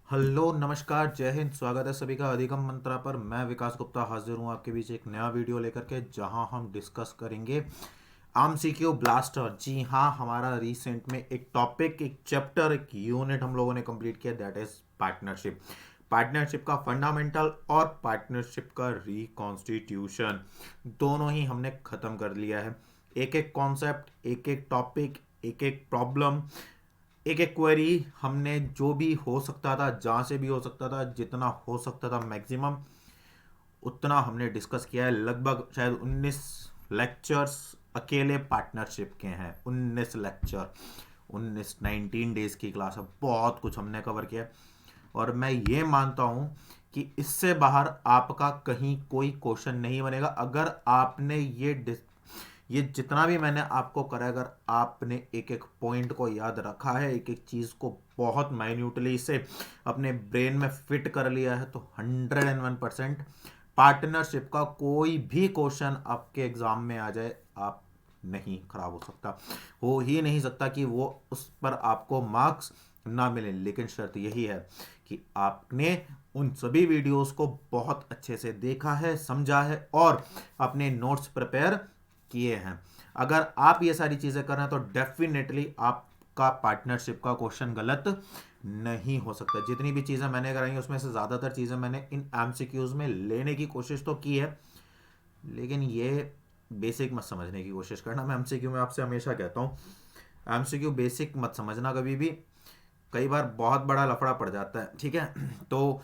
Hello नमस्कार जय हिंद। स्वागत है सभी का अधिगम मंत्रा पर। मैं विकास गुप्ता हाजिर हूँ आपके बीच एक नया वीडियो लेकर के, जहां हम डिस्कस करेंगे एमसीक्यू ब्लास्टर। जी हाँ, हमारा रिसेंट में एक टॉपिक, एक चैप्टर, एक यूनिट हम लोगों ने कंप्लीट किया, दैट इज पार्टनरशिप। पार्टनरशिप का फंडामेंटल और पार्टनरशिप का रिकॉन्स्टिट्यूशन दोनों ही हमने खत्म कर लिया है। एक एक कॉन्सेप्ट, एक एक टॉपिक, एक एक प्रॉब्लम, एक एक क्वेरी हमने जो भी हो सकता था, जहाँ से भी हो सकता था, जितना हो सकता था मैक्सिमम उतना हमने डिस्कस किया है। लगभग शायद 19 लेक्चर्स अकेले पार्टनरशिप के हैं। 19 लेक्चर, 19 डेज की क्लास है। बहुत कुछ हमने कवर किया है और मैं ये मानता हूँ कि इससे बाहर आपका कहीं कोई क्वेश्चन नहीं बनेगा। अगर आपने ये जितना भी मैंने आपको करा, अगर आपने एक एक पॉइंट को याद रखा है, एक एक चीज़ को बहुत माइन्यूटली से अपने ब्रेन में फिट कर लिया है, तो 101% पार्टनरशिप का कोई भी क्वेश्चन आपके एग्जाम में आ जाए, आप नहीं खराब हो सकता। हो ही नहीं सकता कि वो उस पर आपको मार्क्स ना मिले। लेकिन शर्त यही है कि आपने उन सभी वीडियोस को बहुत अच्छे से देखा है, समझा है और अपने नोट्स प्रिपेयर किए हैं। अगर आप ये सारी चीज़ें कर रहे हैं तो डेफिनेटली आपका पार्टनरशिप का क्वेश्चन गलत नहीं हो सकता। जितनी भी चीज़ें मैंने कराई उसमें से ज़्यादातर चीज़ें मैंने इन एमसीक्यूज में लेने की कोशिश तो की है, लेकिन ये बेसिक मत समझने की कोशिश करना। मैं एमसीक्यू में आपसे हमेशा कहता हूँ, एमसीक्यू बेसिक मत समझना कभी भी। कई बार बहुत बड़ा लफड़ा पड़ जाता है, ठीक है। तो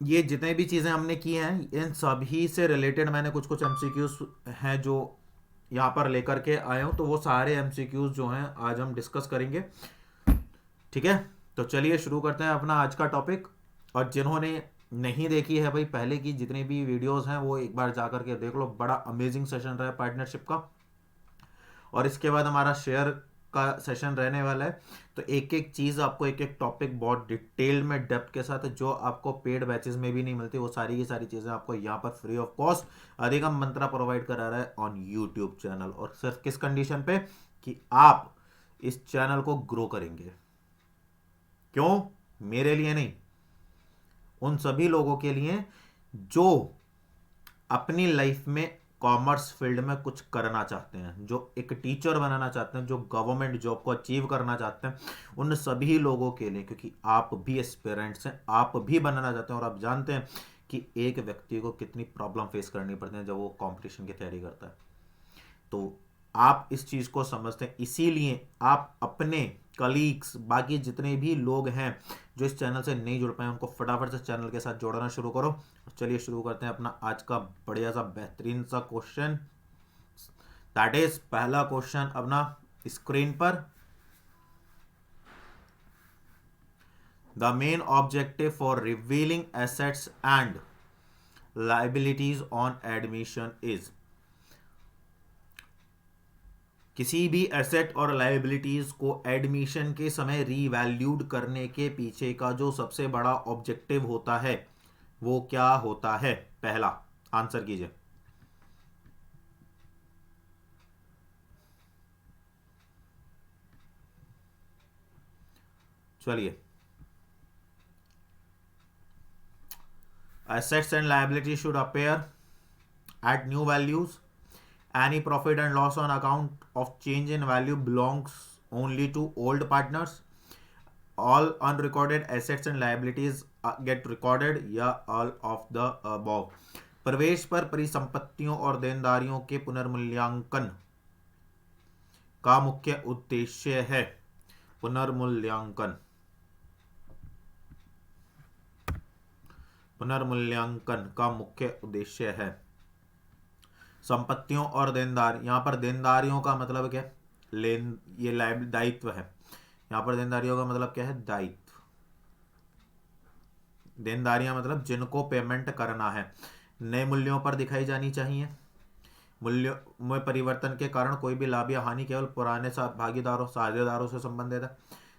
ये जितने भी चीज़ें हमने की हैं, इन सभी से रिलेटेड मैंने कुछ कुछ एमसीक्यूज हैं जो यहाँ पर लेकर के आए हूँ। तो वो सारे एमसीक्यूज जो हैं आज हम डिस्कस करेंगे, ठीक है। तो चलिए शुरू करते हैं अपना आज का टॉपिक। और जिन्होंने नहीं देखी है भाई, पहले की जितनी भी वीडियोस हैं वो एक बार जा करके देख लो। बड़ा अमेजिंग सेशन रहा है पार्टनरशिप का, और इसके बाद हमारा शेयर का सेशन रहने वाला है। तो एक एक चीज़ आपको, एक एक टॉपिक बहुत डिटेल में डेप्थ के साथ, जो आपको पेड बैचेस में भी नहीं मिलती, वो सारी की सारी चीज़ें आपको यहाँ पर फ्री ऑफ कॉस्ट अधिगम मंत्रा प्रोवाइड करा रहा है ऑन यूट्यूब चैनल। और सिर्फ किस कंडीशन पे कि आप इस चैनल को ग्रो करेंगे। क्यों? मेरे लिए नहीं, उन सभी लोगों के लिए जो अपनी लाइफ में कॉमर्स फील्ड में कुछ करना चाहते हैं, जो एक टीचर बनाना चाहते हैं, जो गवर्नमेंट जॉब को अचीव करना चाहते हैं, उन सभी लोगों के लिए। क्योंकि आप भी एस्पिरेंट्स हैं, आप भी बनना चाहते हैं, और आप जानते हैं कि एक व्यक्ति को कितनी प्रॉब्लम फेस करनी पड़ती है जब वो कंपटीशन की तैयारी करता है। तो आप इस चीज़ को समझते हैं, इसीलिए आप अपने कलीग्स, बाकी जितने भी लोग हैं जो इस चैनल से नहीं जुड़ पाए, उनको फटाफट से चैनल के साथ जोड़ना शुरू करो। चलिए शुरू करते हैं अपना आज का बढ़िया सा बेहतरीन सा क्वेश्चन। दैट इज पहला क्वेश्चन अपना स्क्रीन पर। The main objective for revealing assets and liabilities on admission is. किसी भी एसेट और लाइबिलिटीज को एडमिशन के समय रीवैल्यूड करने के पीछे का जो सबसे बड़ा ऑब्जेक्टिव होता है वो क्या होता है? पहला आंसर कीजिए। चलिए, assets and liability should appear at new values. Any profit and loss on account of change in value belongs only to old partners. All unrecorded assets and liabilities get recorded, या all of the above. प्रवेश पर परिसंपत्तियों और देनदारियों के पुनर्मूल्यांकन का मुख्य उद्देश्य है। पुनर्मूल्यांकन, पुनर्मूल्यांकन का मुख्य उद्देश्य है संपत्तियों और देनदार। यहाँ पर देनदारियों का मतलब क्या? लेन, ये दायित्व है। यहाँ पर देनदारियों का मतलब क्या है? दायित्व। देनदारियां मतलब जिनको पेमेंट करना है, नए मूल्यों पर दिखाई जानी चाहिए। मूल्य में परिवर्तन के कारण कोई भी लाभ या हानि केवल पुराने भागीदारों, साझेदारों से संबंधित है।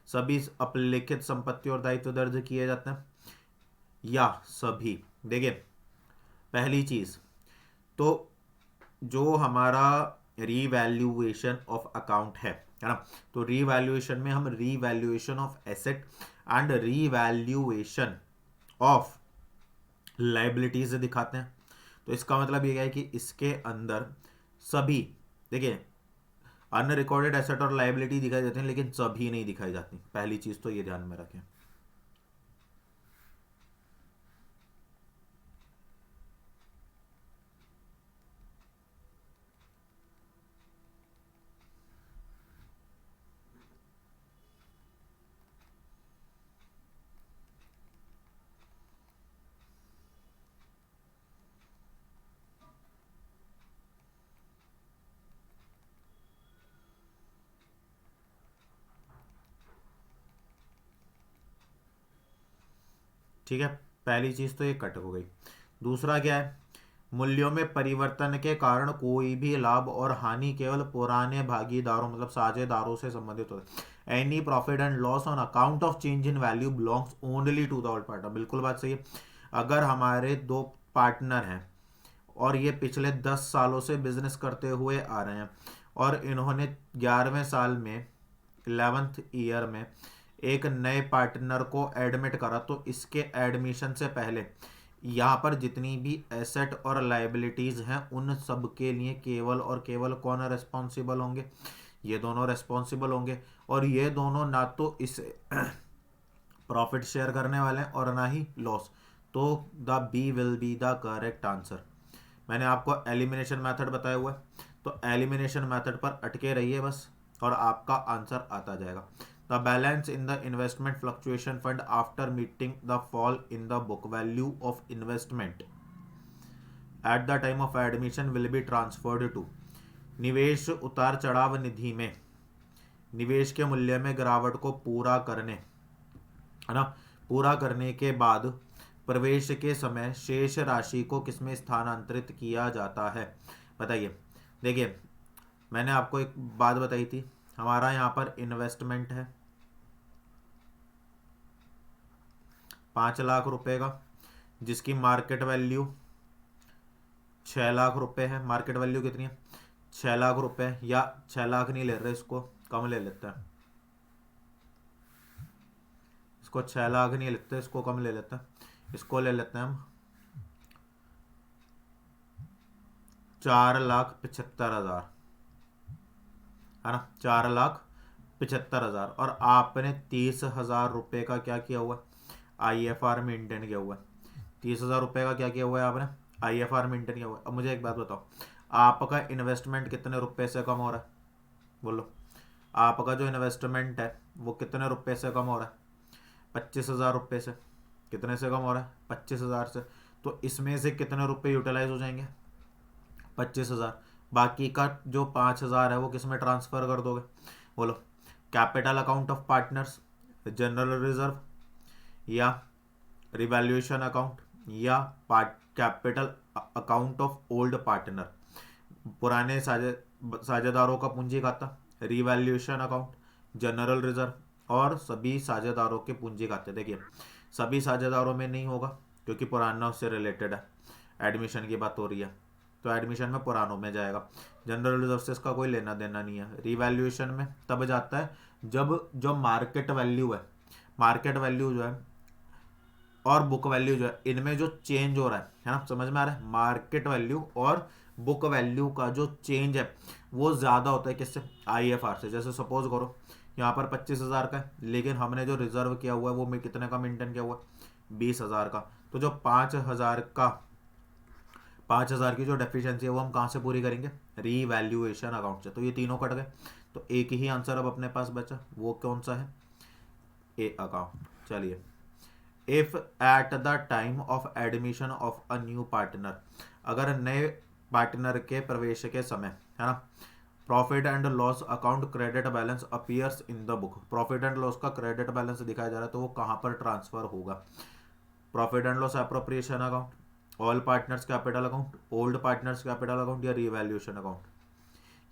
सभी अपलिखित संपत्ति और दायित्व दर्ज किए जाते हैं, या सभी। देखिए, पहली चीज तो जो हमारा रीवैल्यूएशन ऑफ अकाउंट है, है ना। तो रीवैल्यूएशन में हम revaluation of asset and revaluation of liabilities दिखाते हैं। तो इसका मतलब ये है कि इसके अंदर सभी, देखिए, अनरिकॉर्डेड एसेट और लाइबिलिटी दिखाई देते हैं लेकिन सभी नहीं दिखाई जाती। पहली चीज तो ये ध्यान में रखें। ठीक है, पहली चीज तो ये कट हो गई। दूसरा क्या है, मूल्यों में परिवर्तन के कारण कोई भी लाभ और हानि केवल पुराने भागीदारों मतलब साझेदारों से संबंधित होता है। Any profit and loss on account of change in value belongs only to the old partner. बिल्कुल बात सही है। अगर हमारे दो पार्टनर हैं और ये पिछले 10 सालों से बिजनेस करते हुए आ रहे हैं और इन्होंने 11वें साल में 11th ईयर में एक नए पार्टनर को एडमिट करा, तो इसके एडमिशन से पहले यहाँ पर जितनी भी एसेट और लाइबिलिटीज हैं उन सब के लिए केवल और केवल कौन रेस्पॉन्सिबल होंगे, ये दोनों रेस्पॉन्सिबल होंगे। और ये दोनों ना तो इस प्रॉफिट शेयर करने वाले हैं और ना ही लॉस। तो the B will be the correct answer. मैंने आपको एलिमिनेशन मेथड बताया हुआ है, तो एलिमिनेशन मेथड पर अटके रहिए बस और आपका आंसर आता जाएगा। The balance in the investment fluctuation fund after meeting the fall in the book value of investment at the time of admission will be transferred to. निवेश उतार चढ़ाव निधि में निवेश के मूल्य में गिरावट को पूरा करने, है ना, पूरा करने के बाद प्रवेश के समय शेष राशि को किसमें स्थानांतरित किया जाता है, बताइए। देखिए, मैंने आपको एक बात बताई थी, हमारा यहाँ पर इन्वेस्टमेंट है 5 लाख रुपए का, जिसकी मार्केट वैल्यू 6 लाख रुपए है। मार्केट वैल्यू कितनी है, 6 लाख रुपए, या 6 लाख नहीं ले रहे, इसको कम ले लेते हैं, इसको 6 लाख नहीं लेते, इसको कम ले लेते हैं, इसको ले लेते हैं हम 4,75,000, है ना, 4,75,000। और आपने 30,000 रुपये का क्या किया हुआ है, IFR मेंटेन किया हुआ है। 30,000 रुपये का क्या किया हुआ है आपने, IFR मेंटेन किया हुआ है। अब मुझे एक बात बताओ, आपका इन्वेस्टमेंट कितने रुपए से कम हो रहा है, बोलो। आपका जो इन्वेस्टमेंट है वो कितने रुपए से कम हो रहा है, 25,000 रुपये से। कितने से कम हो रहा है, 25,000 से। तो इसमें से कितने रुपए यूटिलाइज हो जाएंगे, 25,000। बाकी का जो 5,000 है वो किस में ट्रांसफर कर दोगे, बोलो। Capital account of partners, general reserve, या रिवैल्यूएशन अकाउंट, या capital account of old partner, पुराने साझेदारों का पूंजी खाता, रिवैल्यूएशन अकाउंट, जनरल रिजर्व और सभी साझेदारों के पूंजी खाते। देखिए, सभी साझेदारों में नहीं होगा क्योंकि पुराना उससे रिलेटेड है, एडमिशन की बात हो रही है, तो एडमिशन में पुरानों में जाएगा। जनरल रिजर्व से इसका कोई लेना देना नहीं है। रिवैल्यूएशन में तब जाता है जब जो मार्केट वैल्यू है, मार्केट वैल्यू जो है और बुक वैल्यू जो है, इनमें जो चेंज हो रहा है ना, समझ में आ रहा है। मार्केट वैल्यू और बुक वैल्यू का जो चेंज है वो ज़्यादा होता है किससे, IFR से। जैसे सपोज करो यहाँ पर 25,000 का है, लेकिन हमने जो रिजर्व किया हुआ है वो कितने का मेंटेन किया हुआ है, 20,000 का। तो जो 5,000 की जो डेफिशिएंसी है वो हम कहाँ से पूरी करेंगे, रीवैल्यूएशन अकाउंट से। तो ये तीनों कट गए, तो एक ही आंसर अब अपने पास बचा, वो कौन सा है, ए अकाउंट। चलिए, if at the time of admission of a new partner, अगर नए पार्टनर के प्रवेश के समय, है ना, profit and loss account credit balance appears in the book, profit and loss का क्रेडिट बैलेंस दिखाया जा रहा है, तो वो कहाँ पर ट्रांसफर होगा, profit and loss appropriation account, all partners capital account, old partners capital account, या रिवैल्यूएशन अकाउंट।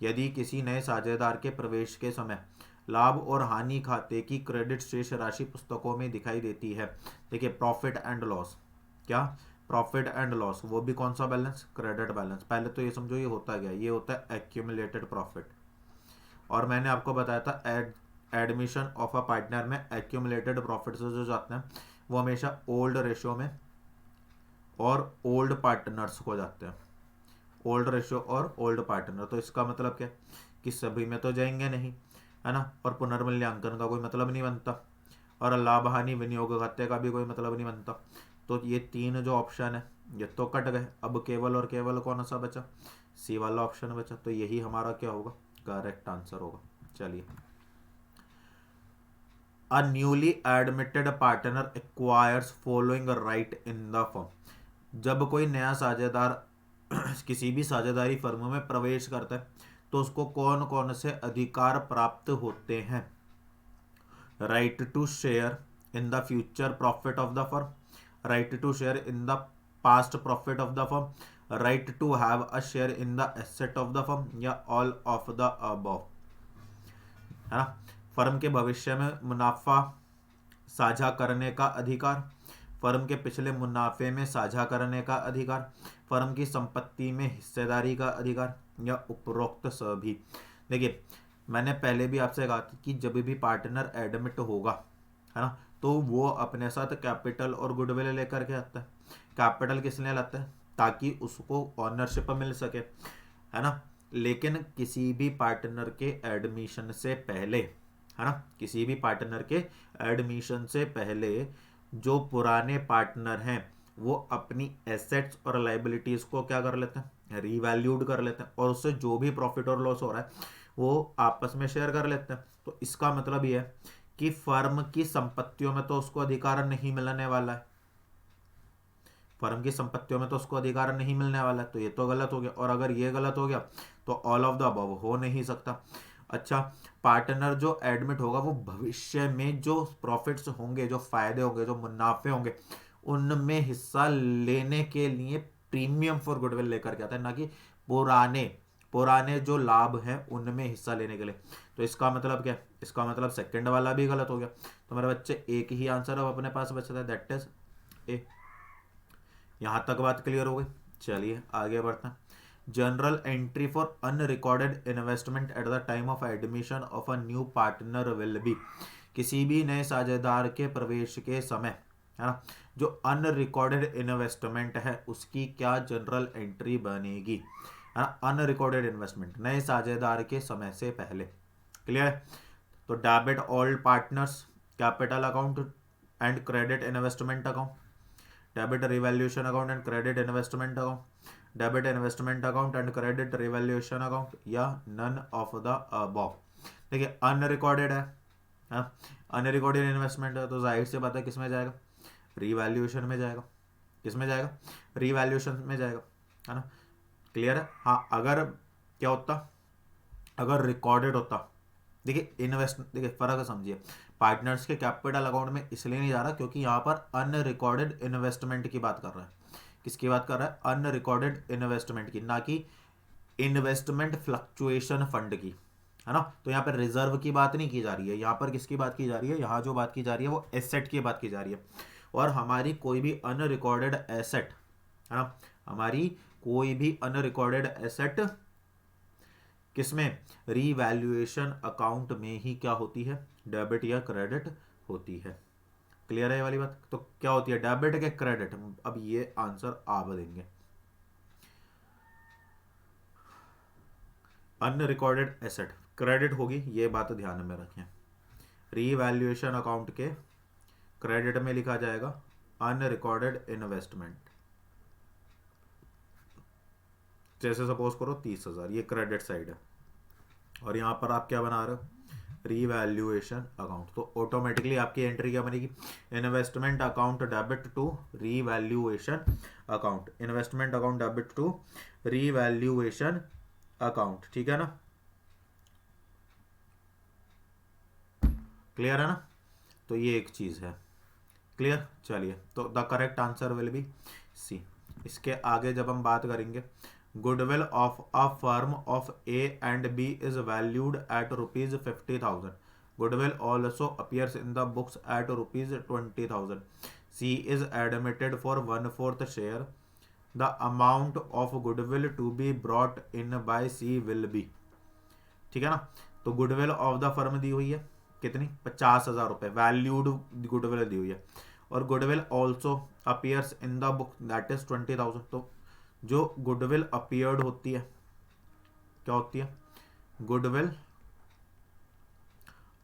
यदि किसी नए साझेदार के प्रवेश के समय लाभ और हानि खाते की क्रेडिट शेष राशि पुस्तकों में दिखाई देती है, देखिए प्रॉफिट एंड लॉस, क्या प्रॉफिट एंड लॉस, वो भी कौन सा बैलेंस, क्रेडिट बैलेंस। पहले तो ये समझो ये होता क्या है, ये होता है एक्यूमुलेटेड प्रॉफिट, और मैंने आपको बताया था एडमिशन ऑफ अ पार्टनर में एक्यूमुलेटेड प्रॉफिट जो जाते हैं वो हमेशा ओल्ड रेशियो में और ओल्ड पार्टनर्स को जाते हैं, ओल्ड रेशियो और ओल्ड पार्टनर। तो इसका मतलब क्या कि सभी में तो जाएंगे नहीं, है ना, और पुनर्मूल्यांकन का कोई मतलब नहीं बनता, और लाभ हानि विनियोग खाते का भी कोई मतलब नहीं बनता। तो ये तीन जो ऑप्शन है ये तो कट गए, अब केवल और केवल कौन सा बचा, सी वाला ऑप्शन बचा। तो यही हमारा क्या होगा, करेक्ट आंसर होगा। चलिए, a newly admitted partner acquires following right in the firm. जब कोई नया साझेदार किसी भी साझेदारी फर्म में प्रवेश करता है तो उसको कौन कौन से अधिकार प्राप्त होते हैं। Right to share in the future profit of the firm, right to share in the past profit of the firm, right to have a share in the asset of the firm, या all of the above, है ना। Firm के भविष्य में मुनाफा साझा करने का अधिकार, फर्म के पिछले मुनाफे में साझा करने का अधिकार, फर्म की संपत्ति में हिस्सेदारी का अधिकार, या उपरोक्त सभी। देखिए, मैंने पहले भी आपसे कहा था कि जब भी पार्टनर एडमिट होगा, है ना, तो वो अपने साथ कैपिटल और गुडविल लेकर के आता है। कैपिटल किस लिए लाता है, ताकि उसको ऑनरशिप मिल सके, है ना। लेकिन किसी भी पार्टनर के एडमिशन से पहले, है ना, किसी भी पार्टनर के एडमिशन से पहले जो पुराने पार्टनर हैं वो अपनी एसेट्स और लाइबिलिटीज को क्या कर लेते हैं, रीवैल्यूड कर लेते हैं, और उससे जो भी प्रॉफिट और लॉस हो रहा है वो आपस में शेयर कर लेते हैं। तो इसका मतलब ये है कि फर्म की संपत्तियों में तो उसको अधिकार नहीं मिलने वाला है, फर्म की संपत्तियों में तो उसको अधिकार नहीं मिलने वाला है। तो ये तो गलत हो गया, और अगर ये गलत हो गया तो ऑल ऑफ द अबव हो नहीं सकता। अच्छा, पार्टनर जो एडमिट होगा वो भविष्य में जो प्रॉफिट्स होंगे, जो फायदे होंगे, जो मुनाफे होंगे, उनमें हिस्सा लेने के लिए प्रीमियम फॉर गुडविल लेकर के आता है, ना कि पुराने पुराने जो लाभ हैं उनमें हिस्सा लेने के लिए। तो इसका मतलब क्या है, इसका मतलब सेकंड वाला भी गलत हो गया। तो मेरे बच्चे एक ही आंसर अब अपने पास बचता है, दैट इज ए। यहाँ तक बात क्लियर हो गई। चलिए आगे बढ़ते हैं। General entry for unrecorded investment at the time of admission of a new partner will be. किसी भी नए साझेदार के प्रवेश के समय, है ना, जो अनरिकॉर्डेड इन्वेस्टमेंट है उसकी क्या जनरल एंट्री बनेगी, है ना। अनरिकॉर्डेड इन्वेस्टमेंट नए साझेदार के समय से पहले, क्लियर है। तो debit all partners capital account and credit investment account, debit revaluation account and credit investment account, debit investment account and credit revaluation account, या नन ऑफ द अबव। देखिए, अनरिकॉर्डेड है, अनरिकॉर्डेड इन्वेस्टमेंट है, तो जाहिर सी बात है किस में जाएगा, रिवैल्यूएशन में जाएगा। किस में जाएगा, रिवैल्यूएशन में जाएगा, है ना। क्लियर है। हाँ, अगर क्या होता, अगर रिकॉर्डेड होता, देखिए फर्क समझिए, पार्टनर्स के कैपिटल अकाउंट में इसलिए नहीं जा रहा क्योंकि यहाँ पर अनरिकॉर्डेड इन्वेस्टमेंट की बात कर रहा है। किसकी बात कर रहा है, अनरिकॉर्डेड इन्वेस्टमेंट की, ना कि इन्वेस्टमेंट फ्लक्चुएशन फंड की, है ना। तो यहाँ पर रिजर्व की बात नहीं की जा रही है, यहाँ पर किसकी बात की जा रही है, यहाँ जो बात की जा रही है वो एसेट की बात की जा रही है। और हमारी कोई भी अनरिकॉर्डेड एसेट, है ना, हमारी कोई भी अनरिकॉर्डेड एसेट किसमें, रीवैल्यूएशन अकाउंट में ही क्या होती है, डेबिट या क्रेडिट होती है। क्लियर है ये वाली बात। तो क्या होती है, डेबिट के क्रेडिट। अब ये आंसर आप देंगे, अनरिकॉर्डेड एसेट क्रेडिट होगी, ये बात ध्यान में रखें। रीवैल्यूएशन अकाउंट के क्रेडिट में लिखा जाएगा अनरिकॉर्डेड इन्वेस्टमेंट। जैसे सपोज करो 30,000, ये क्रेडिट साइड है, और यहाँ पर आप क्या बना रहे हो, रीवैल्यूएशन अकाउंट। तो ऑटोमेटिकली आपकी एंट्री क्या बनेगी, investment account debit to revaluation account, investment account debit to revaluation account. ठीक है ना, क्लियर है ना। तो ये एक चीज है, क्लियर। चलिए, तो the correct answer will be C. इसके आगे जब हम बात करेंगे, goodwill of a firm of A and B is valued at ₹50,000। Goodwill also appears in the books at ₹20,000। C is admitted for 1/4 share. The amount of goodwill to be brought in by C will be. ठीक है ना। तो goodwill of the firm दी हुई है कितनी, 50,000 रुपये valued goodwill दी हुई है। और goodwill also appears in the book that is 20,000। तो जो गुडविल अपीयर्ड होती है, क्या होती है, गुडविल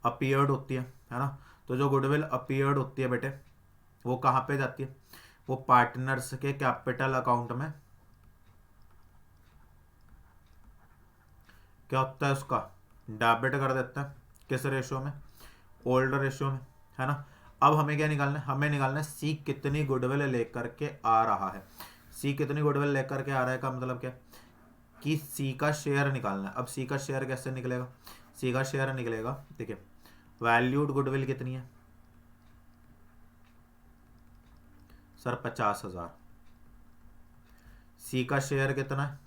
अपीयर्ड होती है ना। तो जो गुडविल अपीयर्ड होती है बेटे, वो कहाँ पे जाती है, वो पार्टनर्स के कैपिटल अकाउंट में क्या होता है, उसका डेबिट कर देता है। किस रेशियो में, ओल्ड रेशियो में, है ना। अब हमें क्या निकालना है, हमें निकालना है सी कितनी गुडविल लेकर के आ रहा है। सी कितनी गुडविल लेकर के आ रहा है का मतलब क्या, कि सी का शेयर निकालना है। अब सी का शेयर कैसे निकलेगा, सी का शेयर निकलेगा, देखिए वैल्यूड गुडविल कितनी है सर, 50,000। सी का शेयर कितना है,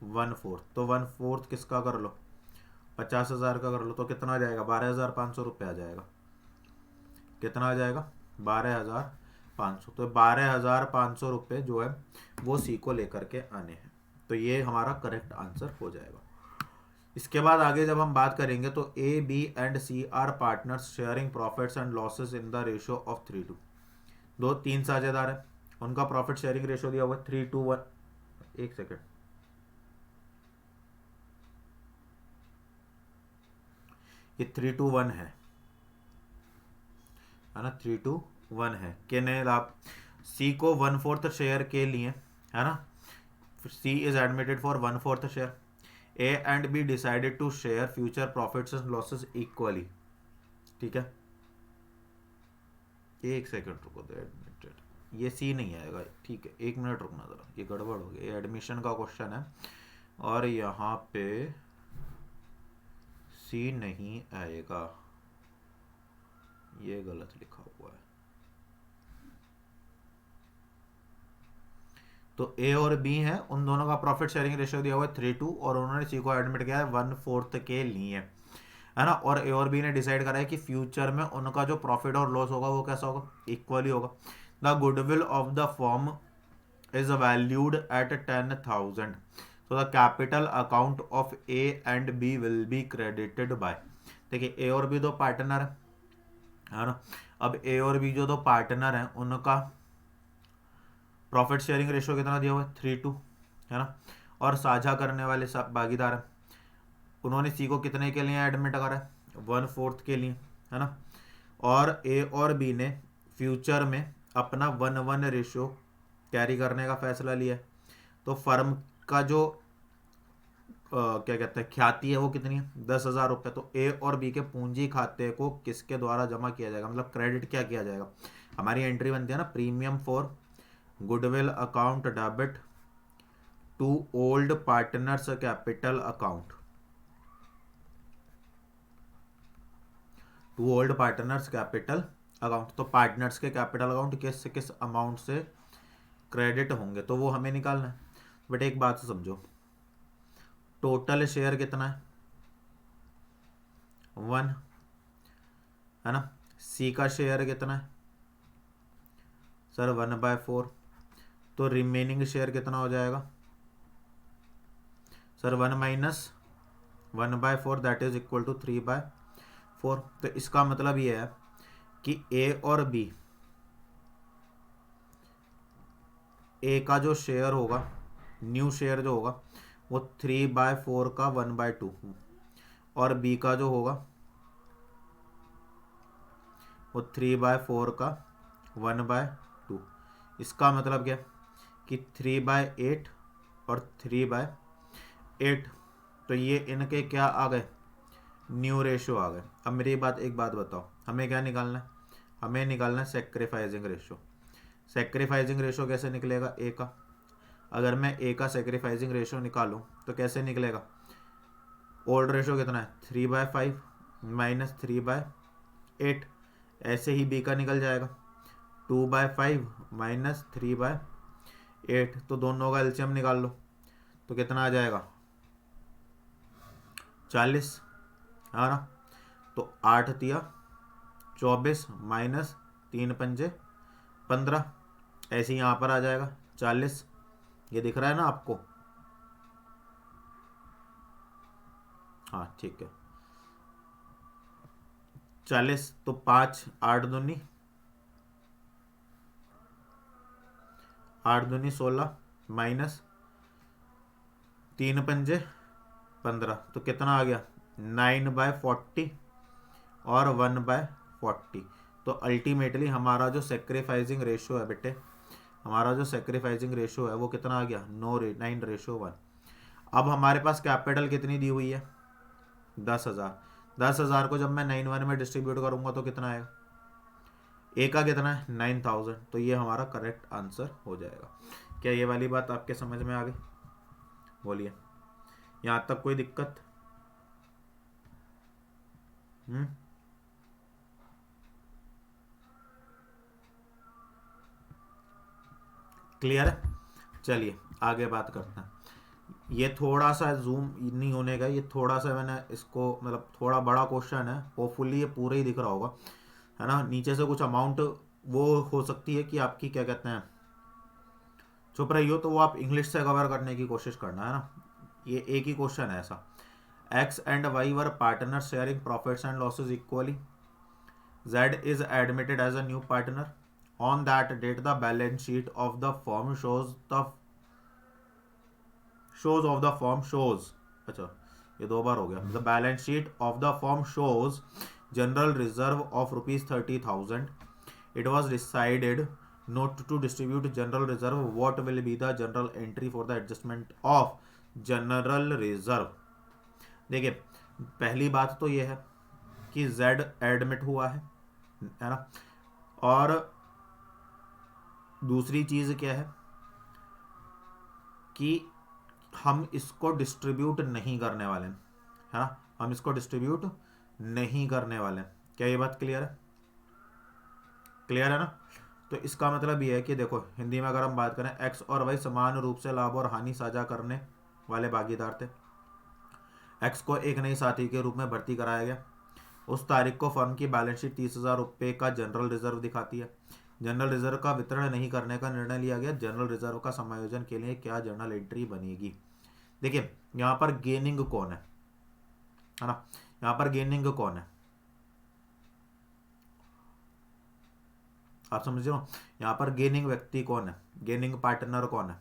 1/4। तो 1/4 किसका कर लो, 50,000 का कर लो, तो कितना आ जाएगा, 12,500 रुपये आ जाएगा। कितना आ जाएगा, 12,500। तो 12,500 रुपये जो है वो सी को लेकर के आने हैं। तो ये हमारा करेक्ट आंसर हो जाएगा। इसके बाद आगे जब हम बात करेंगे तो A B and C are partners sharing profits and losses in the ratio of 3:2। दो तीन साझेदार है, उनका प्रॉफिट शेयरिंग रेशियो दिया हुआ है 3:1। एक सेकेंड, ये 3:1 है ना, 3:1 है कि नहीं। आप सी को 1/4 शेयर के लिए, है ना, C is admitted for 1/4 share. A and B decided to share future profits and losses equally. ठीक है, एक सेकंड रुको, दो एडमिटेड, ये सी नहीं आएगा, ठीक है, 1 मिनट रुकना जरा, ये गड़बड़ हो गई, एडमिशन का क्वेश्चन है और यहाँ पे सी नहीं आएगा, ये गलत लिखा हुआ है। तो ए और बी है, उन दोनों का प्रॉफिट शेयरिंग रेशियो दिया हुआ है 3:2 और उन्होंने सी को एडमिट किया है 1/4 के लिए, है ना। और ए और बी ने डिसाइड करा है कि फ्यूचर में उनका जो प्रॉफिट और लॉस होगा वो कैसा होगा, इक्वली होगा। The goodwill of the firm is valued at 10,000। तो the capital account of A and B will be credited by. देखिए ए और बी दो पार्टनर है ना। अब ए और बी जो दो पार्टनर हैं उनका प्रॉफिट शेयरिंग रेशियो कितना दिया हुआ है 3:2, है ना। और साझा करने वाले सब भागीदार हैं, उन्होंने सी को कितने के लिए एडमिट करा है, 1/4 के लिए, है ना। और ए और बी ने फ्यूचर में अपना 1:1 रेशियो कैरी करने का फैसला लिया है। तो फर्म का जो क्या कहते हैं ख्याति है वो कितनी है, 10,000 रुपये। तो ए और बी के पूंजी खाते को किसके द्वारा जमा किया जाएगा, मतलब क्रेडिट क्या किया जाएगा। हमारी एंट्री बनती है ना, premium for goodwill account debit to old partners capital account, to old partners capital account. तो पार्टनर्स के कैपिटल अकाउंट किस किस अमाउंट से क्रेडिट होंगे, तो वो हमें निकालना है। बट एक बात से समझो, टोटल शेयर कितना है, 1, है ना। सी का शेयर कितना है सर, 1/4। तो रिमेनिंग शेयर कितना हो जाएगा sir, 1 - 1/4 that is equal to 3/4। तो इसका मतलब ये है कि ए और बी, ए का जो शेयर होगा, न्यू शेयर जो होगा वो 3/4 का 1/2, और बी का जो होगा वो 3/4 का 1/2। इसका मतलब क्या कि 3/8 और 3/8। तो ये इनके क्या आ गए, न्यू रेशियो आ गए। अब मेरी एक बात बताओ, हमें क्या निकालना है, हमें निकालना है सेक्रीफाइसिंग रेशियो। सेक्रीफाइसिंग रेशियो कैसे निकलेगा ए का, अगर मैं ए का सेक्रीफाइसिंग रेशियो निकालूं तो कैसे निकलेगा, ओल्ड रेशियो कितना है 3/5 माइनस 3/8। ऐसे ही बी का निकल जाएगा 2/5 माइनस 3/8। तो दोनों का एलसीएम निकाल लो तो कितना आ जाएगा 40, है ना। तो 8 तिया 24 माइनस 3 पंजे 15, ऐसे ही यहाँ पर आ जाएगा 40। ये दिख रहा है ना आपको, हाँ ठीक है। 40, तो 5 8 दूनी 16 माइनस 3 पंजे 15, तो कितना आ गया 9/40 और 1/40। तो अल्टीमेटली हमारा जो सेक्रीफाइसिंग रेशियो है बेटे, हमारा जो सेक्रीफाइसिंग रेशियो है वो कितना आ गया 9:1। अब हमारे पास कैपिटल कितनी दी हुई है 10,000। 10,000 को जब मैं 9 में डिस्ट्रीब्यूट करूंगा तो कितना आएगा, ए का कितना है 9,000, तो ये हमारा करेक्ट आंसर हो जाएगा। क्या ये वाली बात आपके समझ में आ गई? बोलिए, यहाँ तक कोई दिक्कत? क्लियर है? चलिए आगे बात करते हैं। ये थोड़ा सा जूम नहीं होने का, ये थोड़ा सा मैंने इसको मतलब थोड़ा बड़ा क्वेश्चन है, होपफुली ये पूरा ही दिख रहा होगा, है ना। नीचे से कुछ अमाउंट वो हो सकती है कि आपकी क्या कहते हैं छुप रही हो, तो वो आप इंग्लिश से कवर करने की कोशिश करना, है ना। ये एक ही क्वेश्चन है ऐसा। X and why were partner sharing profits and losses equally. Z is admitted as a new partner. On that date, the balance sheet of the firm shows अच्छा ये 2 बार हो गया। The balance sheet of the firm shows general reserve of ₹30,000. It was decided not to distribute general reserve. What will be the general entry for the adjustment of general reserve? देखिए, पहली बात तो ये है कि Z एडमिट हुआ है ना, और दूसरी चीज क्या है कि हम इसको डिस्ट्रीब्यूट नहीं करने वाले हैं, है ना। हम इसको डिस्ट्रीब्यूट नहीं करने वाले हैं। क्या ये बात क्लियर है? क्लियर है ना। तो इसका मतलब ये है कि देखो, हिंदी में अगर हम बात करें, एक्स और वाई समान रूप से लाभ और हानि साझा करने वाले भागीदार थे। एक्स को एक नई साथी के रूप में भर्ती कराया गया। उस तारीख को फर्म की बैलेंस शीट 30,000 रुपये का जनरल रिजर्व दिखाती है। जनरल रिजर्व का वितरण नहीं करने का निर्णय लिया गया। जनरल रिजर्व का समायोजन के लिए क्या जर्नल एंट्री बनेगी? देखिए, यहाँ पर गेनिंग कौन है ना, यहाँ पर गेनिंग कौन है आप समझ रहे हो। यहाँ पर गेनिंग व्यक्ति कौन है, गेनिंग पार्टनर कौन है?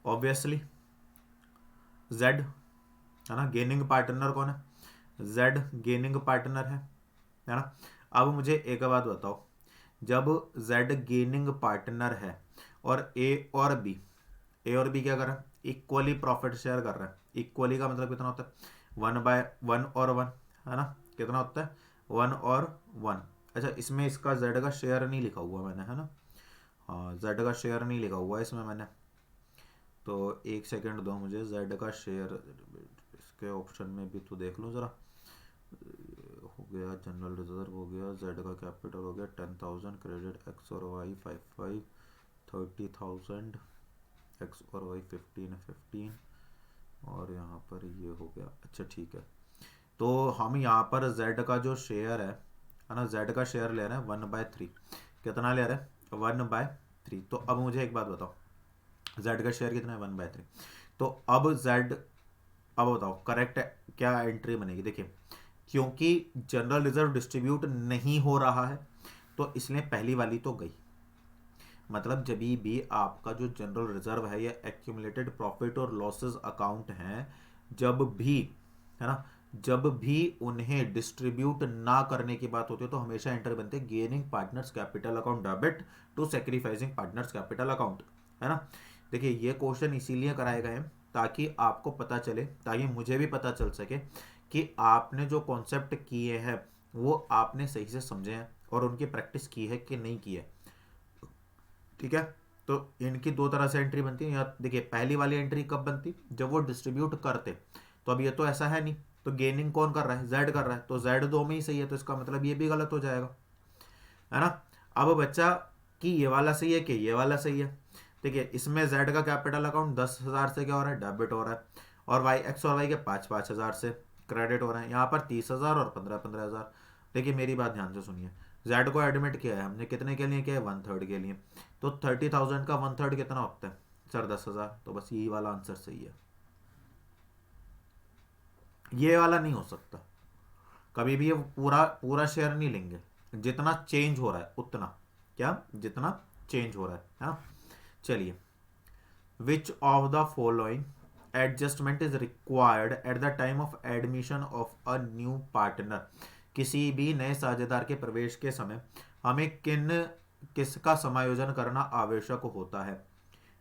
ऑब्वियसली जेड, है ना। गेनिंग पार्टनर कौन है? जेड गेनिंग पार्टनर है ना। अब मुझे एक बात बताओ, जब जेड गेनिंग पार्टनर है और ए और बी क्या कर रहा है, इक्वली प्रॉफिट शेयर कर रहा है। इक्वली का मतलब कितना होता है 1/1 और 1, है ना। कितना होता है 1 और 1। अच्छा, इसमें इसका जेड का शेयर नहीं लिखा हुआ मैंने, है ना। हाँ, जेड का शेयर नहीं लिखा हुआ इसमें मैंने, तो एक सेकंड दो मुझे। जेड का शेयर इसके ऑप्शन में भी तो देख लो ज़रा। हो गया जनरल रिजर्व, हो गया जेड का कैपिटल, हो गया 10,000 क्रेडिट एक्स और वाई 55 30,000 एक्स और वाई 15 और यहाँ पर ये हो गया। अच्छा ठीक है, तो हम यहाँ पर जेड का जो शेयर है ना, जेड का शेयर ले रहे हैं 1/3। कितना ले रहे हैं 1/3। तो अब मुझे एक बात बताओ, जेड का शेयर कितना है 1/3। तो अब जेड, अब बताओ करेक्ट क्या एंट्री बनेगी। देखिए, क्योंकि जनरल रिजर्व डिस्ट्रीब्यूट नहीं हो रहा है तो इसलिए पहली वाली तो गई। मतलब जब भी आपका जो जनरल रिजर्व है या एक्यूमुलेटेड प्रॉफिट और लॉसेस अकाउंट हैं, जब भी, है ना, जब भी उन्हें डिस्ट्रीब्यूट ना करने की बात होती है तो हमेशा एंटर बनते हैं gaining partners capital account debit to sacrificing partners capital account, है ना। देखिए, ये क्वेश्चन इसीलिए कराए गए हैं ताकि आपको पता चले, ताकि मुझे भी पता चल सके कि आपने जो कॉन्सेप्ट किए हैं वो आपने सही से समझे हैं और उनकी प्रैक्टिस की है कि नहीं की है। ठीक है, तो इनकी 2 तरह से एंट्री बनती है। यहाँ देखिए, पहली वाली एंट्री कब बनती, जब वो डिस्ट्रीब्यूट करते। तो अब ये तो ऐसा है नहीं, तो गेनिंग कौन कर रहा है, जेड कर रहा है, तो जेड 2 में ही सही है, तो इसका मतलब ये भी गलत हो जाएगा, है ना। अब बच्चा कि ये वाला सही है कि ये वाला सही है। देखिए, इसमें जेड का कैपिटल अकाउंट 10,000 से क्या हो रहा है, डेबिट हो रहा है, और वाई एक्स और वाई के 5,000 से क्रेडिट हो रहे हैं। यहाँ पर 30,000 और 15,000। देखिए, मेरी बात ध्यान से सुनिए, जेड को एडमिट किया है हमने कितने के लिए, किया है 1/3 के लिए। तो 30,000 का 1/3 कितना होता है सर 10,000। तो बस यही वाला आंसर सही है, ये वाला नहीं हो सकता। कभी भी ये पूरा पूरा शेयर नहीं लेंगे, जितना चेंज हो रहा है उतना, क्या, जितना चेंज हो रहा है ना। चलिए, which of the following adjustment is required at the time of admission of a new partner. किसी भी नए साझेदार के प्रवेश के समय हमें किसका समायोजन करना आवश्यक होता है।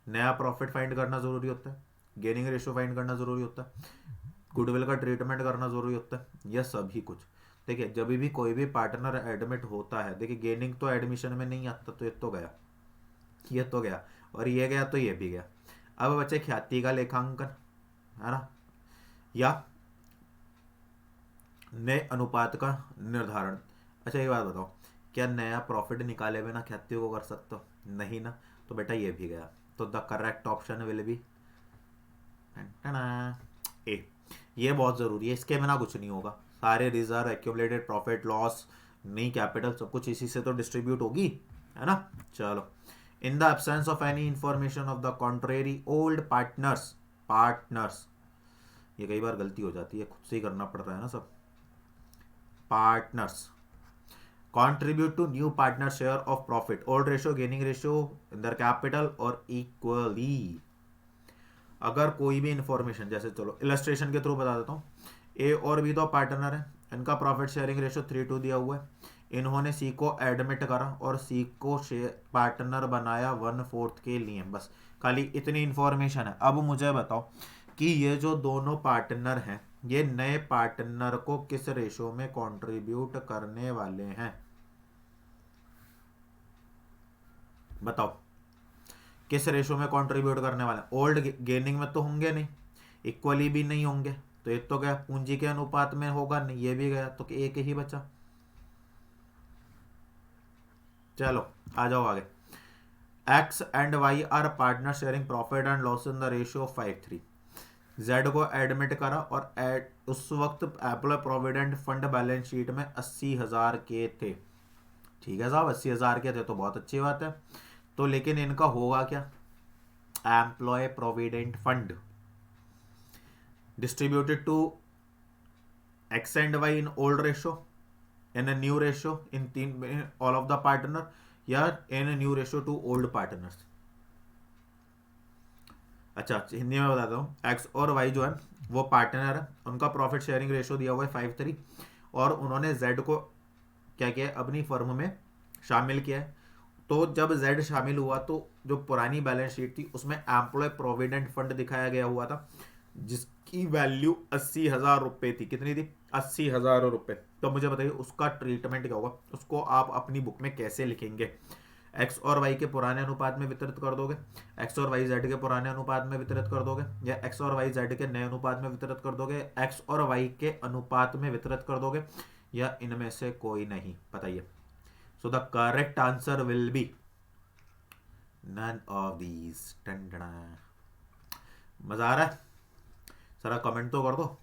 नया प्रॉफिट फाइंड करना जरूरी होता है, गेनिंग रेशियो फाइंड करना जरूरी होता है, गुडविल का ट्रीटमेंट करना जरूरी होता है, यह सभी कुछ। देखिए, जब भी कोई भी पार्टनर एडमिट होता है, देखिए गेनिंग तो एडमिशन में नहीं आता, तो ये तो गया, ये तो गया, और ये गया तो ये भी गया। अब बचे ख्याति का लेखांकन, है ना, या नए अनुपात का निर्धारण। अच्छा, ये बात बताओ, क्या नया प्रॉफिट निकाले बिना ख्याति को कर सकते हो? नहीं ना, तो बेटा ये भी गया। तो the correct option will be A. ये बहुत ज़रूरी है, इसके बिना कुछ नहीं होगा। सारे रिजर्व, एक्यूमुलेटेड प्रॉफिट लॉस, नई कैपिटल, सब कुछ इसी से तो डिस्ट्रीब्यूट होगी, है ना। चलो, in the absence of any information of the contrary old partners, partners, ये कई बार गलती हो जाती है, खुद से ही करना पड़ रहा है ना सब, partners contribute to new partner share of profit, old ratio, gaining ratio in their capital or equally। अगर कोई भी इंफॉर्मेशन, जैसे चलो इलस्ट्रेशन के थ्रू बता देता हूँ, ए और बी दो पार्टनर है, इनका प्रॉफिट शेयरिंग रेशियो 3:2 दिया हुआ है, इन्होंने सी को एडमिट करा और सी को पार्टनर बनाया 1/4 के लिए, बस खाली इतनी इंफॉर्मेशन है। अब मुझे बताओ कि ये जो दोनों पार्टनर हैं, ये नए पार्टनर को किस रेशो में कंट्रीब्यूट करने वाले हैं, बताओ किस रेशो में कंट्रीब्यूट करने वाले हैं। ओल्ड गेनिंग में तो होंगे नहीं, इक्वली भी नहीं होंगे, तो एक तो गया, पूंजी के अनुपात में होगा नहीं, ये भी गया, तो एक ही बचा। चलो आ जाओ आगे। X and Y are partner sharing profit and loss in the ratio of 5:3। Z को एडमिट करा और उस वक्त apple provident fund balance sheet में 80,000 के थे। ठीक है साहब, 80,000 के थे तो बहुत अच्छी बात है। तो लेकिन इनका होगा क्या, employ provident fund distributed to X and Y in old ratio, in new ratio, in all of the partner, या in new ratio to old partners. अच्छा, हिंदी में बताता हूँ, एक्स और वाई जो है वो पार्टनर है, उनका प्रॉफिट शेयरिंग रेशो दिया हुआ है 5:3, और उन्होंने जेड को क्या किया, अपनी फर्म में शामिल किया है। तो जब जेड शामिल हुआ तो जो पुरानी बैलेंस शीट थी उसमें एम्प्लॉय प्रोविडेंट फंड दिखाया गया हुआ था, जिसकी वैल्यू 80,000 रुपये थी। कितनी थी, 80,000 रुपये। तो मुझे बताइए उसका ट्रीटमेंट क्या होगा, उसको आप अपनी बुक में कैसे लिखेंगे। एक्स और वाई के पुराने अनुपात में वितरित कर दोगे, एक्स और वाई जेड के पुराने अनुपात में वितरित कर दोगे, या एक्स और वाई जेड के नए अनुपात में वितरित कर दोगे, एक्स और वाई के अनुपात में वितरित कर दोगे, या इनमें से कोई नहीं, बताइए। So the correct answer will be none of these. मजा आ रहा है, सारा कमेंट तो कर दो,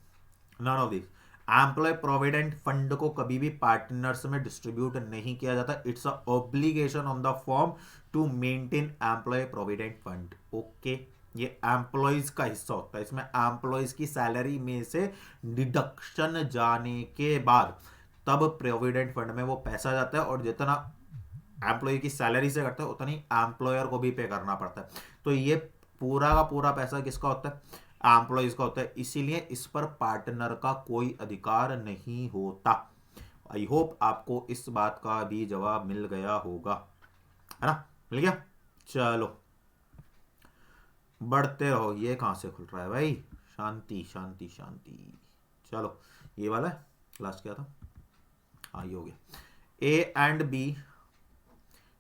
none of these. Employ provident fund को कभी भी पार्टनर्स में डिस्ट्रीब्यूट नहीं किया जाता, it's a obligation on the form to maintain employ provident fund. Okay, ये एम्प्लॉयज का हिस्सा होता है, इसमें एम्प्लॉयज की सैलरी में से डिडक्शन जाने के बाद तब प्रोविडेंट फंड में वो पैसा जाता है, और जितना एम्प्लॉय की सैलरी से करता है उतना ही एम्प्लॉयर को भी पे करना पड़ता है। तो ये पूरा का पूरा पैसा किसका होता है, एम्प्लॉयज का होता है, इसीलिए इस पर पार्टनर का कोई अधिकार नहीं होता। आई होप आपको इस बात का भी जवाब मिल गया होगा, है ना, मिल गया। चलो बढ़ते रहो, ये कहां से खुल रहा है भाई, शांति शांति शांति। चलो ये वाला है, लास्ट क्या था, हाँ ये हो गया। A and B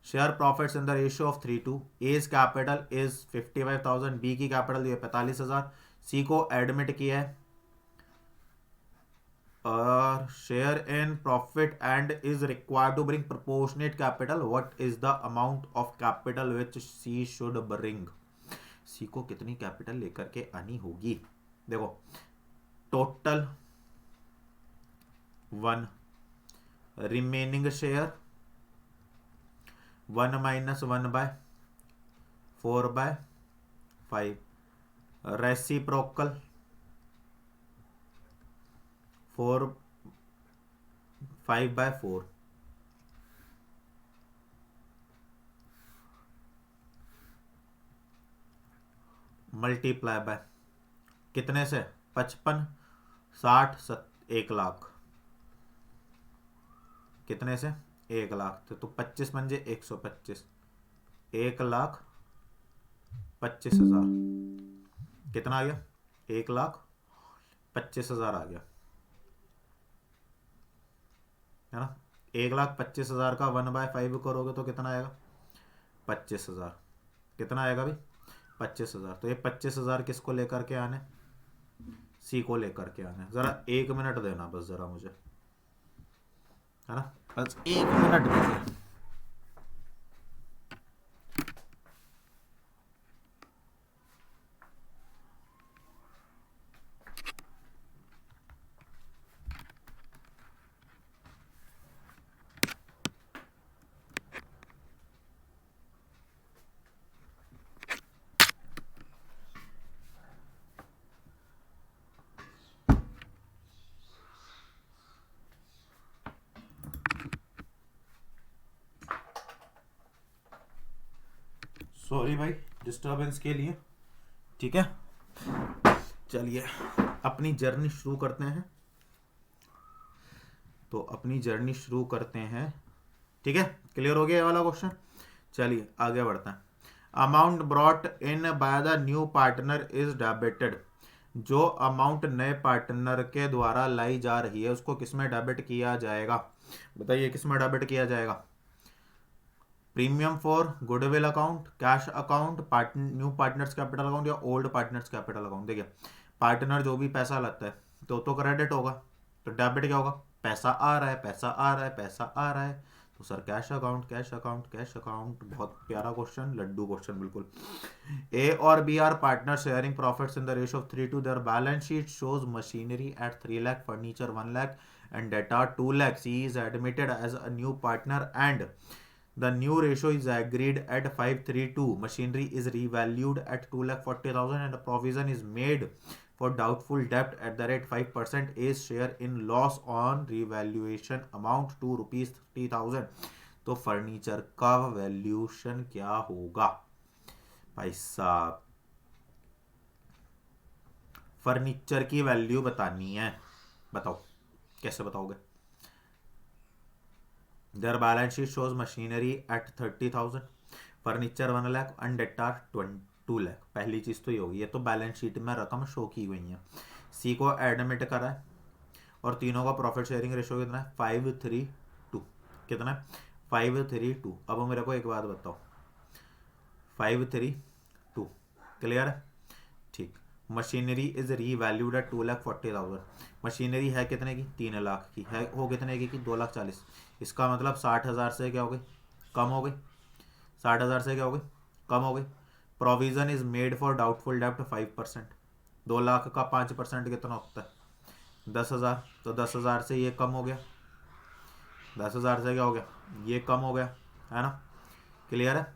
share profits in the ratio of 3:2। As capital is 55,000, B की कैपिटल ये 45,000, सी को एडमिट किया है, और share in profit and is required to bring proportionate capital. What is the amount of capital which C should bring. C को कितनी capital लेकर के आनी होगी, देखो total 1, remaining share 1 - 1/4/5, reciprocal 4 5/4 multiply bye कितने से 55, 60, 1 लाख, कितने से 1 लाख, तो 25 पंजे 125, 1,25,000 कितना आ गया, 1,25,000 आ गया, है ना। 1,25,000 का 1/5 करोगे तो कितना आएगा, 25,000, कितना आएगा भाई, 25,000। तो ये 25,000 किसको लेकर के आने, सी को लेकर के आने। जरा 1 मिनट देना बस जरा मुझे, है ना, बस 1 मिनट दीजिए। सॉरी भाई डिस्टरबेंस के लिए, ठीक है। चलिए अपनी जर्नी शुरू करते हैं, तो अपनी जर्नी शुरू करते हैं, ठीक है। क्लियर हो गया ये वाला क्वेश्चन। चलिए आगे बढ़ते हैं। Amount brought in by the new partner is debited, जो अमाउंट नए पार्टनर के द्वारा लाई जा रही है उसको किसमें डेबिट किया जाएगा, बताइए किसमें डेबिट किया जाएगा। Premium for goodwill account, cash account, new partners capital account या ओल्ड पार्टनर्स कैपिटल अकाउंट। देखिए पार्टनर जो भी पैसा लाता है तो क्रेडिट होगा, तो डेबिट क्या होगा, पैसा आ रहा है, पैसा आ रहा है, पैसा आ रहा है, तो sir cash account, cash account, cash account. बहुत प्यारा क्वेश्चन, लड्डू क्वेश्चन बिल्कुल। ए और B are partner sharing profits in the ratio of 3 to their balance sheet shows machinery at 3 lakh, furniture 1 lakh and डेटा 2 lakh. C is admitted as a new partner and the new ratio is agreed at 5:3:2. Machinery is revalued at 2,40,000 and a provision is made for doubtful debt at the rate 5%. A's share in loss on revaluation amount to ₹30,000. तो furniture का valuation क्या होगा भाई साहब, furniture की value बतानी है, बताओ कैसे बताओगे। Their balance sheet shows machinery at 30,000, furniture 1 lakh and debtors 2 lakh. पहली चीज तो ये होगी, ये तो बैलेंस शीट में रकम शो की हुई है। सी को एडमिट करा है और तीनों का प्रॉफिट शेयरिंग रेशियो कितना है, 5:3:2, कितना है 5:3:2। अब मेरे को एक बात बताओ, 5:3:2 क्लियर है, ठीक। Machinery is revalued at 2,40,000, machinery है कितने की, 3 लाख की है, हो कितने की 2,40,000। इसका मतलब 60,000 से क्या हो गई, कम हो गई, 60,000 से क्या हो गई, कम हो गई। Provision is made for doubtful डेप्ट 5%, 2 लाख का 5% कितना होता है 10,000, तो 10,000 से ये कम हो गया, 10,000 से क्या हो गया, ये कम हो गया, है ना, क्लियर है।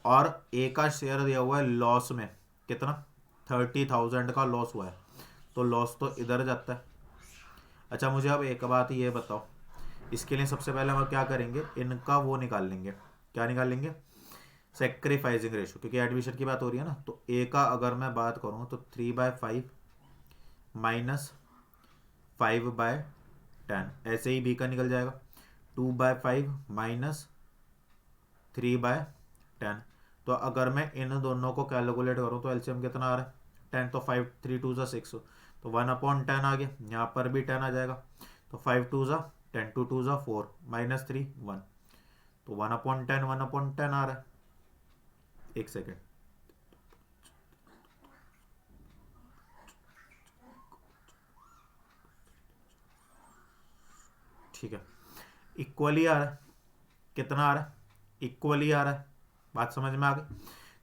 और ए का शेयर दिया हुआ है लॉस में, कितना 30,000 का लॉस हुआ है, तो लॉस तो इधर जाता है। अच्छा मुझे अब एक बात ये बताओ, इसके लिए सबसे पहले हम क्या करेंगे, इनका वो निकाल लेंगे, क्या निकाल लेंगे, सेक्रीफाइसिंग रेशो, क्योंकि एडमिशन की बात हो रही है ना। तो ए का अगर मैं बात करूँ तो 3/5 माइनस 5/10, ऐसे ही बी का निकल जाएगा 2/5 माइनस 3/10। तो अगर मैं इन दोनों को कैलकुलेट करूँ तो एलसीएम कितना आ रहा है 10, तो 5 3 2 6, तो 1/10 आ गया, यहाँ पर भी 10 आ जाएगा, तो 5 2 10, 2 2 4, -3 1, तो 1/10 1/10 आ रहा है। एक सेकेंड, ठीक है, इक्वली आ रहा है, कितना आ रहा है, इक्वली आ रहा है, बात समझ में आ गई।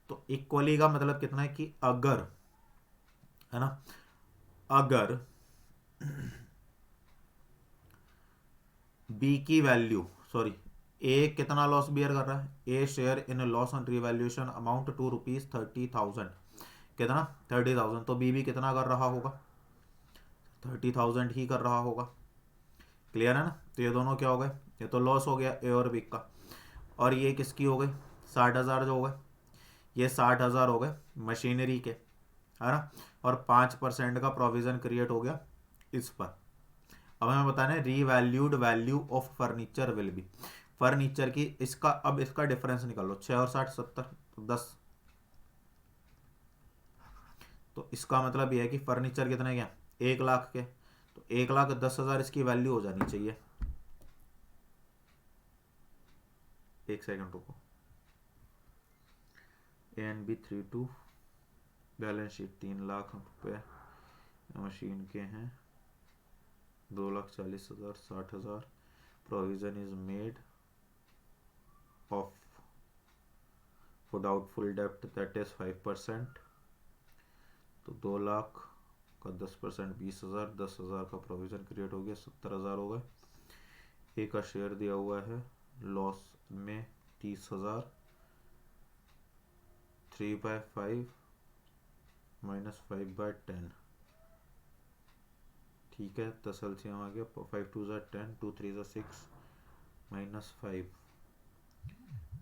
तो इक्वली का मतलब कितना है कि अगर, है ना, अगर बी की वैल्यू, सॉरी ए कितना लॉस बियर कर रहा है, A share in loss on revaluation amount to ₹30,000, कितना 30,000, तो बी भी कितना कर रहा होगा 30,000 ही कर रहा होगा, क्लियर है ना। तो ये दोनों क्या हो गए, ये तो लॉस हो गया ए और बी का, और ये किसकी हो गई, 60,000 जो हो गए, ये 60,000 हो गए मशीनरी के, है ना। और 5% का प्रोविजन क्रिएट हो गया इस पर। अब हमें बताना है revalued value of furniture will be, furniture की इसका, अब इसका डिफरेंस निकालो, 6 और 60 70 तो 10, तो इसका मतलब यह है कि फर्नीचर कितने क्या, 1 लाख के, तो 1,10,000 इसकी वैल्यू हो जानी चाहिए। एक सेकंड रुको, A and B 32, balance sheet 3 lakh रुपए, मशीन के हैं 2,40,000 60,000, provision is made of for doubtful डेप्ट दैट इज 5%, तो 2 लाख का 10% 20,000, 10,000 का प्रोविजन क्रिएट हो गया, 70,000 हो गए। ए का शेयर दिया हुआ है लॉस में 30,000, 3/5 -5/10, ठीक है। 10 LCM आ गया, 5 2 10, 2 3 6 -5,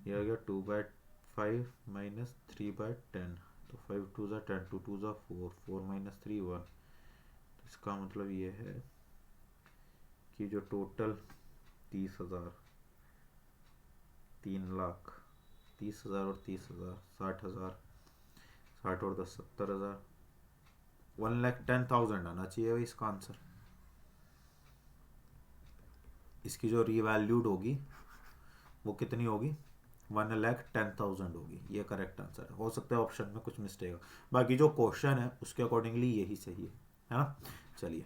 ये आ गया 2/5 -3/10, तो 5 2 10, 2 2 4, 4 -3 1, तो इसका मतलब ये है कि जो टोटल 30,000, 3 लाख, 30,000 और 30,000 60,000, 60 और 10 70,000, 1,10,000 आना चाहिए भाई इसका आंसर। इसकी जो रीवैल्यूड होगी वो कितनी होगी, 1,10,000 होगी, ये करेक्ट आंसर है। हो सकता है ऑप्शन में कुछ मिस्टेक हो, बाकी जो क्वेश्चन है उसके अकॉर्डिंगली यही सही है ना। चलिए,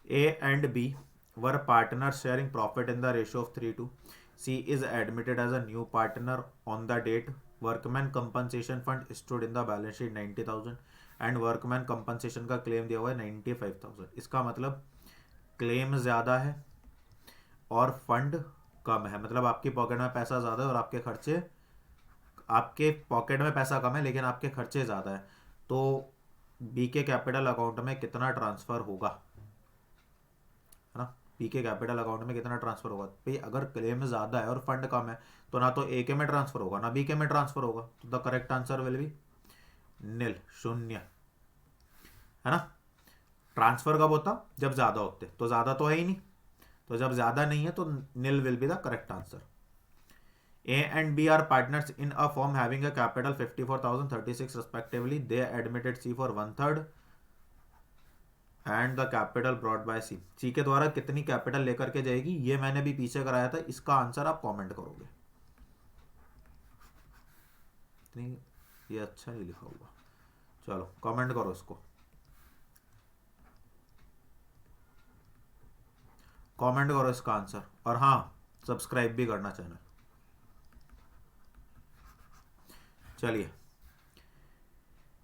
A and B were partner sharing profit in the ratio of 3:2, C is admitted as a new partner on the date, workman compensation fund stood in the balance sheet 90,000 and workman compensation का claim दिया हुआ है 95,000। इसका मतलब claim ज़्यादा है और fund कम है, मतलब आपकी पॉकेट में पैसा ज़्यादा है और आपके पॉकेट में पैसा कम है लेकिन आपके खर्चे ज़्यादा है, तो बी के कैपिटल अकाउंट में कितना ट्रांसफ़र होगा, है ना। बी के कैपिटल अकाउंट में कितना ट्रांसफ़र होगा भाई, अगर क्लेम ज़्यादा है और फंड कम है तो ना तो ए के में ट्रांसफ़र होगा ना बी के में ट्रांसफ़र होगा, तो the correct answer will be nil, शून्य, है ना। ट्रांसफ़र कब होता, जब ज़्यादा होते, तो ज़्यादा तो है ही नहीं, तो जब ज़्यादा नहीं है तो nil will be the correct answer. A and B are partners in a firm having a capital 54,000 36 respectively. They admitted C for 1/3 and the capital brought by C. C के द्वारा कितनी कैपिटल लेकर के जाएगी ये मैंने भी पीछे कराया था, इसका आंसर आप कमेंट करोगे। इतनी ये अच्छा नहीं लिखा हुआ, चलो कमेंट करो इसको, कमेंट करो इसका आंसर, और हाँ सब्सक्राइब भी करना चैनल। चलिए,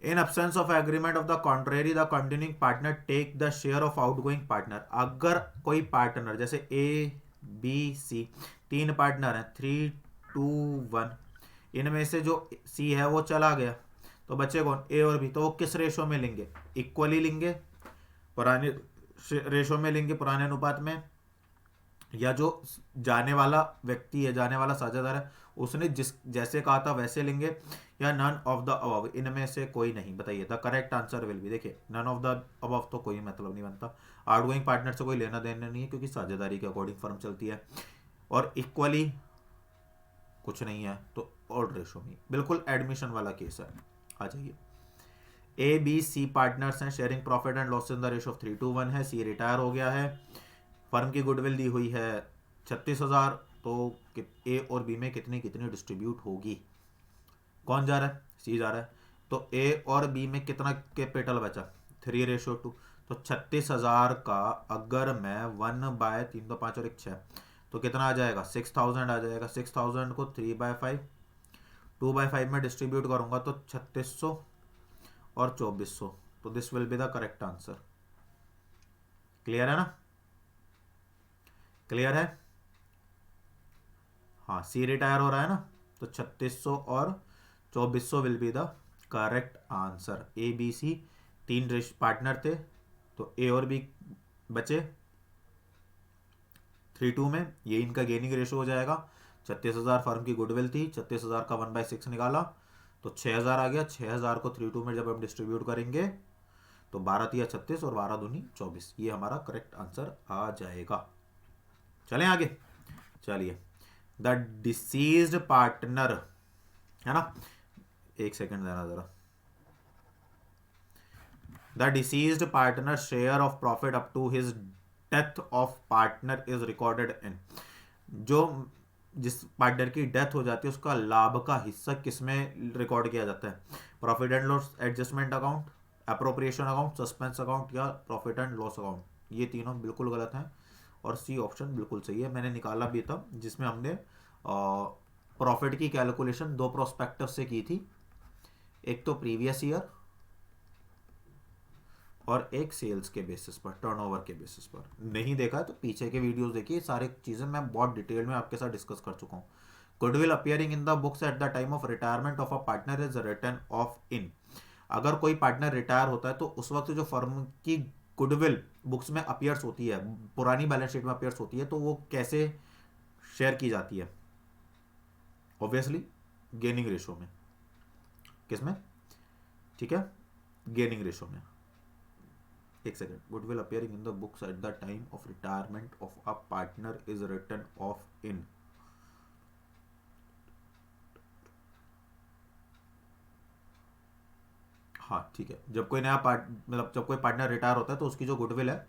in absence of agreement of the contrary the continuing partner take the share of outgoing partner. अगर कोई पार्टनर जैसे ए बी सी 3 पार्टनर हैं 3 2 1, इनमें से जो सी है वो चला गया तो बचे कौन, ए और बी, तो वो किस रेशो में लेंगे, इक्वली लेंगे, पुराने रेशो में लेंगे, पुराने अनुपात में, या जो जाने वाला व्यक्ति है, जाने वाला साझेदार है, उसने जिस जैसे कहा था वैसे लेंगे, या नन ऑफ द अबव, इनमें से कोई नहीं। बताइए, the correct answer will B, देखिए नन ऑफ द अबव तो कोई मतलब नहीं बनता, आउटगोइंग पार्टनर से कोई लेना देना नहीं है क्योंकि साझेदारी के अकॉर्डिंग फर्म चलती है, और इक्वली कुछ नहीं है, तो ऑड रेशो में बिल्कुल एडमिशन वाला केस है। आ जाइए, ए बी सी पार्टनर्स हैं, sharing profit and loss in the ratio of 3:1 है, सी रिटायर हो गया है, फर्म की गुडविल दी हुई है 36,000, तो ए और बी में कितनी कितनी डिस्ट्रीब्यूट होगी, कौन जा रहा है, सी जा रहा है, तो ए और बी में कितना कैपिटल बचा, 3:2, तो 36,000 का अगर मैं 1/3 तो 5 और 1 6, तो कितना आ जाएगा, 6,000 आ जाएगा। 6,000 को 3/5 2/5 में डिस्ट्रीब्यूट करूंगा तो 3600 और 2400, तो this will be the correct answer. Clear है ना, क्लियर है, हाँ सी रिटायर हो रहा है ना, तो 3600 और 2400 will be the correct answer. A B C 3 partner थे, तो ए और बी बचे, 32 में ये इनका गेनिंग रेशो हो जाएगा। 36,000 फर्म की गुडविल थी, 36,000 का 1/6 निकाला तो 6,000 आ गया। 6,000 को 32 में जब हम डिस्ट्रीब्यूट करेंगे तो 12 तिया 36 और 12 दूनी 24, ये हमारा करेक्ट आंसर आ जाएगा। चलें आगे। चलिए, द डिसीज्ड पार्टनर, है ना, एक सेकंड देना जरा। The deceased partner share of profit up to his death of partner is recorded in, जो जिस पार्टनर की डेथ हो जाती है उसका लाभ का हिस्सा किस में रिकॉर्ड किया जाता है? Profit and loss adjustment account, appropriation account, suspense account या प्रॉफिट एंड लॉस अकाउंट। ये तीनों बिल्कुल गलत हैं और सी ऑप्शन बिल्कुल सही है। मैंने निकाला भी था जिसमें हमने प्रॉफिट की कैलकुलेशन दो प्रोस्पेक्टिव से की थी, एक तो प्रीवियस ईयर और एक सेल्स के बेसिस पर, टर्नओवर के बेसिस पर। नहीं देखा तो पीछे के वीडियोस देखिए, सारी चीज़ें मैं बहुत डिटेल में आपके साथ डिस्कस कर चुका हूँ। Goodwill appearing in the books at the time of retirement of a partner is written off in, अगर कोई पार्टनर रिटायर होता है तो उस वक्त जो फर्म की गुडविल बुक्स में अपियर्स होती है, पुरानी बैलेंस शीट में अपियर्स होती है, तो वो कैसे शेयर की जाती है? ऑब्वियसली गेनिंग रेशो में। किसमें? ठीक है, गेनिंग रेशो में। एक second, goodwill appearing in the books at the time of retirement of a partner is written off in. हाँ ठीक है, जब कोई नया मतलब जब कोई पार्टनर रिटायर होता है तो उसकी जो गुडविल है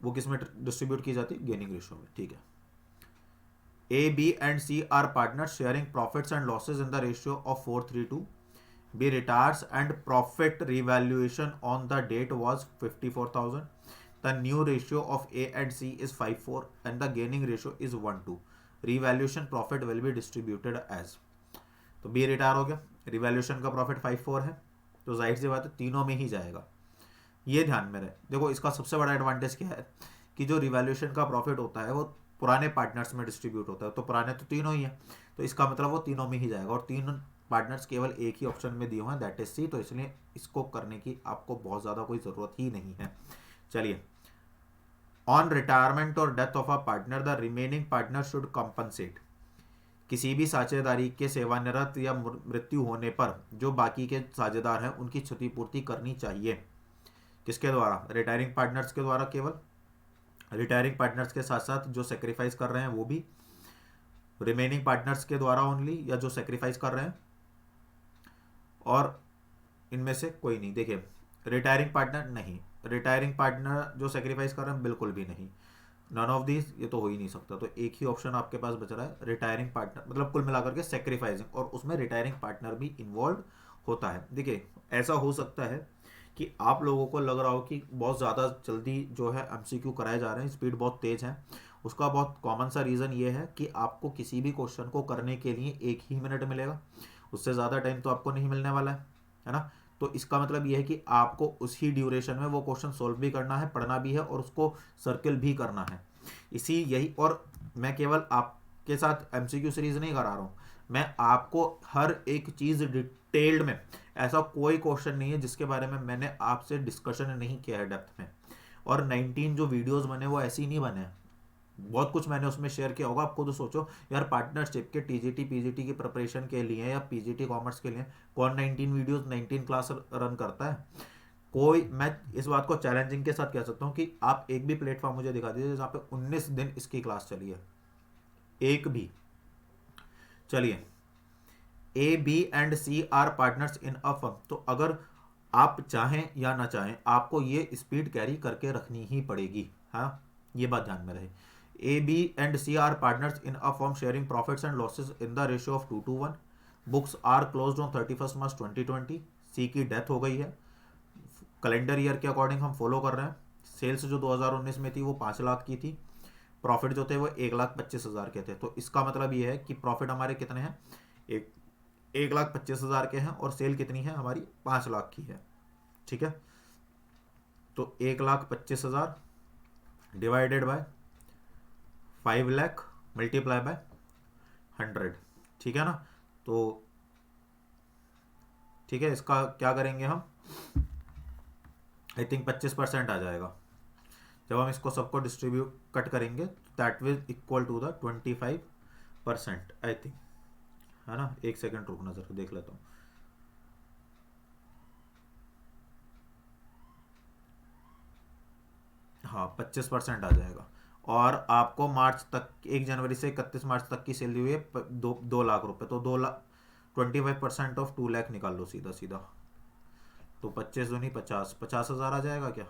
वो किस में डिस्ट्रीब्यूट की जाती है? गेनिंग रेशियो में। ठीक है, A B and C are partner sharing profits and losses in the ratio of 4:3. B retires and profit revaluation on the date was 54,000. The new ratio of A and C is 5:4 and the gaining ratio is 1:2. Revaluation profit will be distributed as. तो B retire हो गया, revaluation का profit 5:4 है, तो जाहिर सी बात है तीनों में ही जाएगा। ये ध्यान में रहे। देखो इसका सबसे बड़ा एडवांटेज क्या है कि जो रिवैल्यूएशन का प्रॉफिट होता है वो पुराने पार्टनर्स में डिस्ट्रीब्यूट होता है, तो पुराने तो तीनों ही है, तो इसका मतलब वो तीनों में ही जाएगा। और तीन पार्टनर्स केवल एक ही ऑप्शन में दिए हुए हैं, दैट इज सी, तो इसलिए इसको करने की आपको बहुत ज़्यादा कोई ज़रूरत ही नहीं है। चलिए, ऑन रिटायरमेंट और death of a partner the remaining partner should compensate, किसी भी साझेदारी के सेवानिवृत्त या मृत्यु होने पर जो बाकी के साझेदार हैं उनकी क्षतिपूर्ति करनी चाहिए। किसके द्वारा? रिटायरिंग पार्टनर्स के द्वारा केवल, रिटायरिंग पार्टनर्स के साथ साथ जो सेक्रीफाइस कर रहे हैं वो भी, रिमेनिंग पार्टनर्स के द्वारा ओनली या जो सेक्रीफाइस कर रहे हैं, और इनमें से कोई नहीं। देखिए, रिटायरिंग पार्टनर नहीं, रिटायरिंग पार्टनर जो सेक्रीफाइस कर रहे हैं बिल्कुल भी नहीं, नन ऑफ दीज, ये तो हो ही नहीं सकता। तो एक ही ऑप्शन आपके पास बच रहा है, रिटायरिंग पार्टनर, मतलब कुल मिलाकर के सेक्रीफाइसिंग, और उसमें रिटायरिंग पार्टनर भी इन्वॉल्व होता है। देखिए, ऐसा हो सकता है कि आप लोगों को लग रहा हो कि बहुत ज़्यादा जल्दी जो है एमसीक्यू कराए जा रहे हैं, स्पीड बहुत तेज़ है। उसका बहुत कॉमन सा रीज़न ये है कि आपको किसी भी क्वेश्चन को करने के लिए 1 ही मिनट मिलेगा, उससे ज़्यादा टाइम तो आपको नहीं मिलने वाला है ना। तो इसका मतलब ये है कि आपको उसी ड्यूरेशन में वो क्वेश्चन सॉल्व भी करना है, पढ़ना भी है और उसको सर्किल भी करना है। इसी यही, और मैं केवल आपके साथ एमसीक्यू सीरीज नहीं करा रहा हूँ, मैं आपको हर एक चीज़ डिटेल्ड में, ऐसा कोई क्वेश्चन नहीं है जिसके बारे में मैंने आपसे डिस्कशन नहीं किया है डेप्थ में। और 19 जो वीडियोस बने वो ऐसे ही नहीं बने, बहुत कुछ मैंने उसमें शेयर किया होगा। आपको तो सोचो यार, पार्टनरशिप के टीजीटी पीजीटी की प्रिपरेशन के लिए या पीजीटी कॉमर्स के लिए कौन 19 वीडियोस 19 क्लास रन करता है? कोई, मैं इस बात को चैलेंजिंग के साथ कह सकता हूँ कि आप एक भी प्लेटफॉर्म मुझे दिखा दीजिए जहाँ पे 19 दिन इसकी क्लास चली है, एक भी। चलिए, A B and C are partners in a firm, तो अगर आप चाहें या ना चाहें आपको ये स्पीड कैरी करके रखनी ही पड़ेगी। हाँ, ये बात ध्यान में रहे। A B and C are partners in a firm sharing profits and losses in the ratio of 2:1. Books are closed on 31 March 2020. C की डेथ हो गई है, कैलेंडर ईयर के अकॉर्डिंग हम फॉलो कर रहे हैं। सेल्स जो 2019 में थी वो 5 लाख की थी, प्रॉफिट जो थे वो 1,25,000 के थे। तो इसका मतलब ये है कि प्रॉफिट हमारे कितने हैं? 1,25,000 के हैं, और सेल कितनी है हमारी? 5 लाख की है। ठीक है, तो 1,25,000 divided by 5 lakh multiply by 100, ठीक है ना। तो ठीक है, इसका क्या करेंगे हम? आई थिंक 25% आ जाएगा। जब हम इसको सबको डिस्ट्रीब्यूट कट करेंगे that will equal to the 25% I think, है ना। एक सेकंड रुकना जरा देख लेता हूँ। हाँ 25% आ जाएगा। और आपको मार्च तक, 1 जनवरी से 31 मार्च तक की सैलरी हुई है 2 लाख रुपए, तो 2 लाख 25% ऑफ 2 लाख निकाल लो सीधा सीधा। तो 25 दूनी 50, 50,000 आ जाएगा क्या?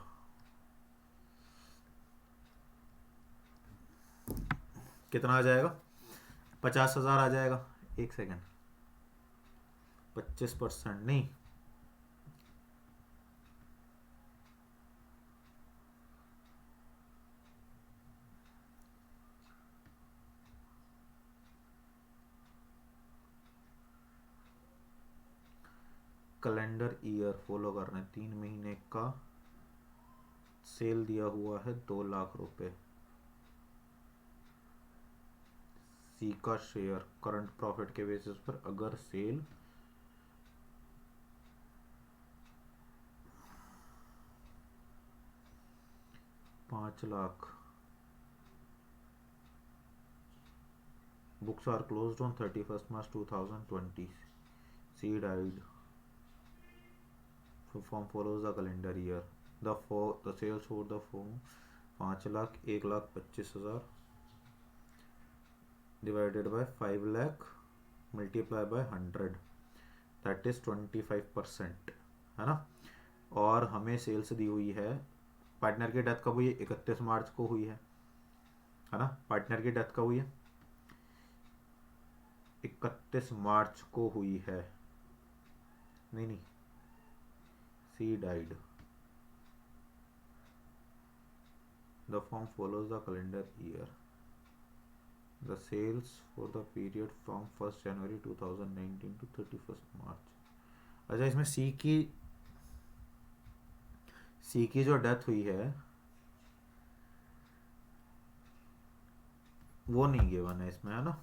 कितना आ जाएगा? 50,000 आ जाएगा। एक सेकेंड, 25% नहीं, कैलेंडर ईयर फॉलो कर रहे हैं, 3 महीने का सेल दिया हुआ है 2 लाख रुपए। सी का शेयर करंट प्रॉफिट के बेसिस पर अगर sale 5 lakh, books are closed on 31st March 2020, C died, firm follows the calendar year, the sales for the firm 5 lakh 1,25,000 divided by 5 lakh multiply by 100, that is 25%, है ना। और हमें sales दी हुई है, partner की डेथ कब हुई है? 31 मार्च को हुई है ना। पार्टनर की डेथ कब हुई है? 31 मार्च को हुई है, नहीं नहीं, C died, the firm follows the calendar year, the sales for the period from 1 January 2019 to 31 March. अच्छा, इसमें सी की जो डेथ हुई है वो नहीं गिवन है इसमें, है ना।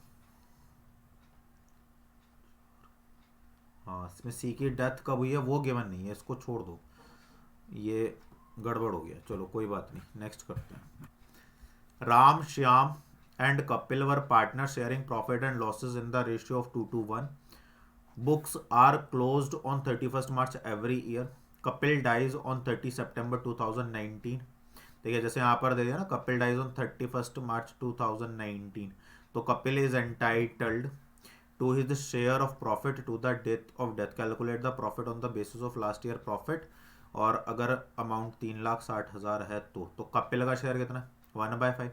हाँ, इसमें सी की डेथ कब हुई है वो गिवन नहीं है, इसको छोड़ दो, ये गड़बड़ हो गया। चलो कोई बात नहीं, नेक्स्ट करते हैं। Ram, Shyam and Kapil were partner sharing profit and losses in the ratio of 2:1। Books are closed on 31st March every year. Kapil dies on 30 September 2019। देखिए जैसे यहाँ पर दे दिया ना, कपिल डाइज ऑन 31st मार्च 2019, तो Kapil is entitled to his share of profit to the date of death, calculate the profit on the basis of last year profit। और अगर amount 3,60,000 है तो कपिल का शेयर कितना है? 1/5,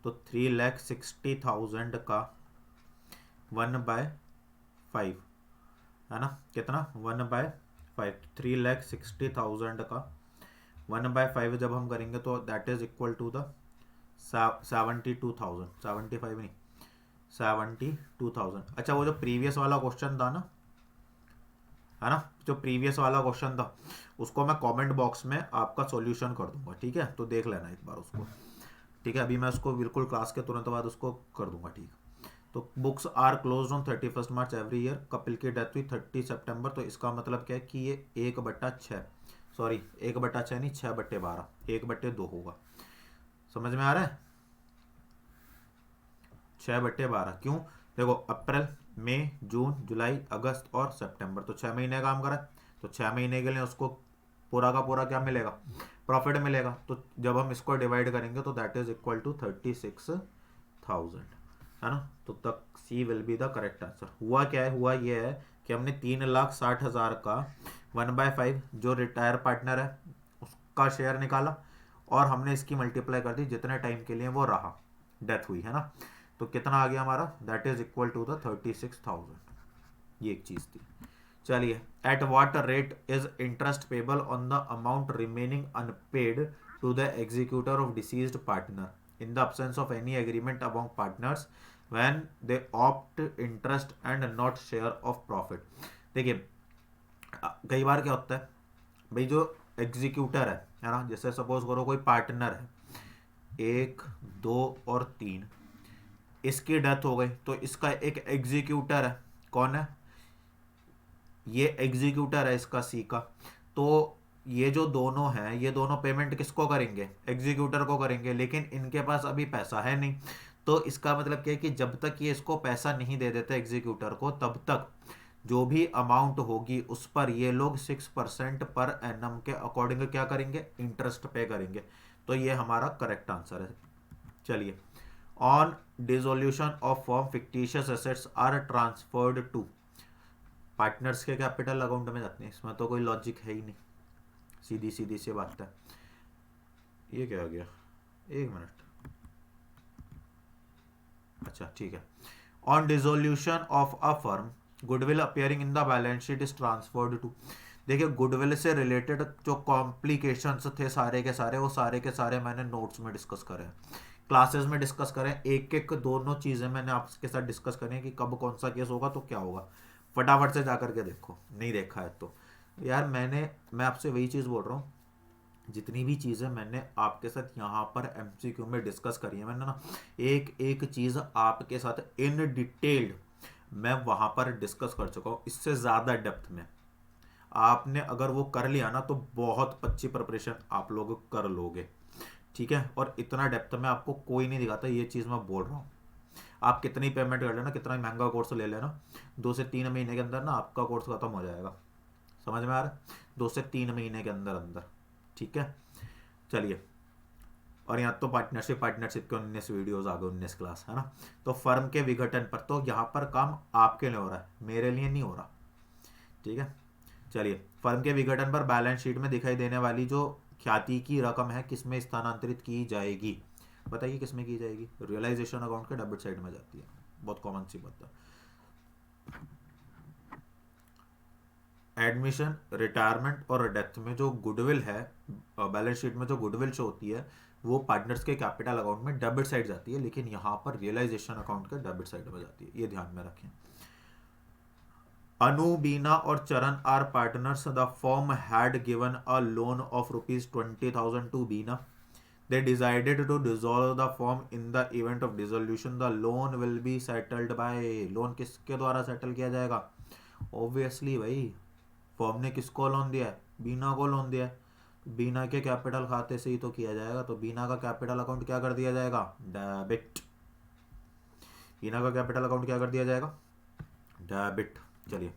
तो 3,60,000 का 1/5, है ना। कितना? 1/5, 3,60,000 का 1/5 जब हम करेंगे तो that is equal to the 72,000, 75 नहीं, 72,000। अच्छा, वो जो प्रीवियस वाला क्वेश्चन था ना, है ना, जो प्रीवियस वाला क्वेश्चन था उसको मैं कमेंट बॉक्स में आपका सॉल्यूशन कर दूंगा, ठीक है, तो देख लेना एक बार उसको, ठीक है। अभी मैं उसको बिल्कुल क्लास के तुरंत बाद उसको कर दूंगा, ठीक। तो books are close on 31st March every year. Kapil की डेथ हुई 30 सितंबर, तो इसका मतलब क्या है कि ये 1/6, सॉरी 1/6 नहीं, 6/12, 1/2 होगा। समझ में आ रहा है? 6/12 क्यों? देखो, अप्रैल, मई, जून, जुलाई, अगस्त और सितंबर, तो 6 महीने काम करा, तो 6 महीने के लिए उसको पूरा का पूरा क्या मिलेगा? प्रॉफिट मिलेगा। तो जब हम इसको डिवाइड करेंगे तो दैट इज इक्वल टू 36,000, है ना। तो तक C will be the correct answer. हुआ क्या है? हुआ ये है कि हमने 3,60,000 का 1/5 जो रिटायर पार्टनर है उसका शेयर निकाला, और हमने इसकी मल्टीप्लाई कर दी जितने टाइम के लिए वो रहा, डेथ हुई, है ना। तो कितना आ गया हमारा? That is equal to the 36,000। ये एक चीज थी। चलिए, at what rate is interest payable on the amount remaining unpaid to the executor of deceased partner in the absence of any agreement among partners when they opt interest and not share of profit. देखिए कई बार क्या होता है भाई, जो executor है ना, जैसे सपोज करो कोई पार्टनर है 1, 2 और 3, इसकी डेथ हो गई, तो इसका एक एग्जीक्यूटर है, कौन है? ये एग्जीक्यूटर है इसका, सी का। तो ये जो दोनों हैं ये दोनों पेमेंट किसको करेंगे, एग्जीक्यूटर को करेंगे, लेकिन इनके पास अभी पैसा है नहीं। तो इसका मतलब क्या है कि जब तक ये इसको पैसा नहीं दे देते एग्जीक्यूटर को, तब तक जो भी अमाउंट होगी उस पर ये लोग 6% पर एनम के अकॉर्डिंग क्या करेंगे, इंटरेस्ट पे करेंगे। तो ये हमारा करेक्ट आंसर है। चलिए, on dissolution of firm fictitious assets are transferred to, partners के कैपिटल अकाउंट में जाते हैं। इसमें तो कोई लॉजिक है ही नहीं, सीधी सीधी सी बात है। ये क्या हो गया, एक मिनट, अच्छा ठीक है। On dissolution of a firm goodwill appearing in the balance sheet is transferred to. देखिए, गुडविल से रिलेटेड जो कॉम्प्लिकेशंस थे सारे के सारे मैंने नोट्स में डिस्कस करे हैं, क्लासेस में डिस्कस करें, एक एक दोनों चीज़ें मैंने आपके साथ डिस्कस करें कि कब कौन सा केस होगा तो क्या होगा। फटाफट से जा करके देखो, नहीं देखा है तो यार मैं आपसे वही चीज़ बोल रहा हूँ, जितनी भी चीज़ें मैंने आपके साथ यहाँ पर एमसीक्यू में डिस्कस करी है, मैंने ना एक एक चीज़ आपके साथ इन डिटेल्ड मैं वहाँ पर डिस्कस कर चुका हूँ। इससे ज़्यादा डेप्थ में आपने अगर वो कर लिया ना तो बहुत अच्छी प्रिपरेशन आप लोग कर लोगे, ठीक है। और इतना डेप्थ में आपको कोई नहीं दिखाता, ये चीज़ मैं बोल रहा हूँ। आप कितनी पेमेंट कर लेना, कितना महंगा कोर्स ले लेना, 2 से 3 महीने के अंदर ना आपका कोर्स खत्म हो जाएगा। समझ में आ रहा है, 2 से 3 महीने के अंदर अंदर, ठीक है। चलिए, और यहाँ तो पार्टनरशिप के 19 वीडियोस आ गए, 19 क्लास है ना। तो फर्म के विघटन पर, तो यहाँ पर काम आपके लिए हो रहा है, मेरे लिए नहीं हो रहा, ठीक है। चलिए, फर्म के विघटन पर बैलेंस शीट में दिखाई देने वाली जो ख्याति की रकम है किसमें स्थानांतरित की जाएगी, बताइए किसमें की जाएगी। रियलाइजेशन अकाउंट के डेबिट साइड में जाती है, बहुत कॉमन सी बात है। एडमिशन, रिटायरमेंट और डेथ में जो गुडविल है, बैलेंस शीट में जो गुडविल शो होती है वो पार्टनर्स के कैपिटल अकाउंट में डेबिट साइड जाती है, लेकिन यहाँ पर रियलाइजेशन अकाउंट के डेबिट साइड में जाती है, ये ध्यान में रखें। अनु, बीना और Charan are partners, the firm had given a loan of ₹20,000 to Bina, they decided to dissolve the firm in the event of dissolution the loan will be settled by, loan किसके द्वारा सेटल किया जाएगा, ऑब्वियसली भाई फर्म ने किसको loan दिया है, बीना को लोन दिया है, बीना के कैपिटल खाते से ही तो किया जाएगा। तो बीना का कैपिटल अकाउंट क्या कर दिया जाएगा, डेबिट, बीना का कैपिटल अकाउंट क्या कर दिया जाएगा, डेबिट। चलिए,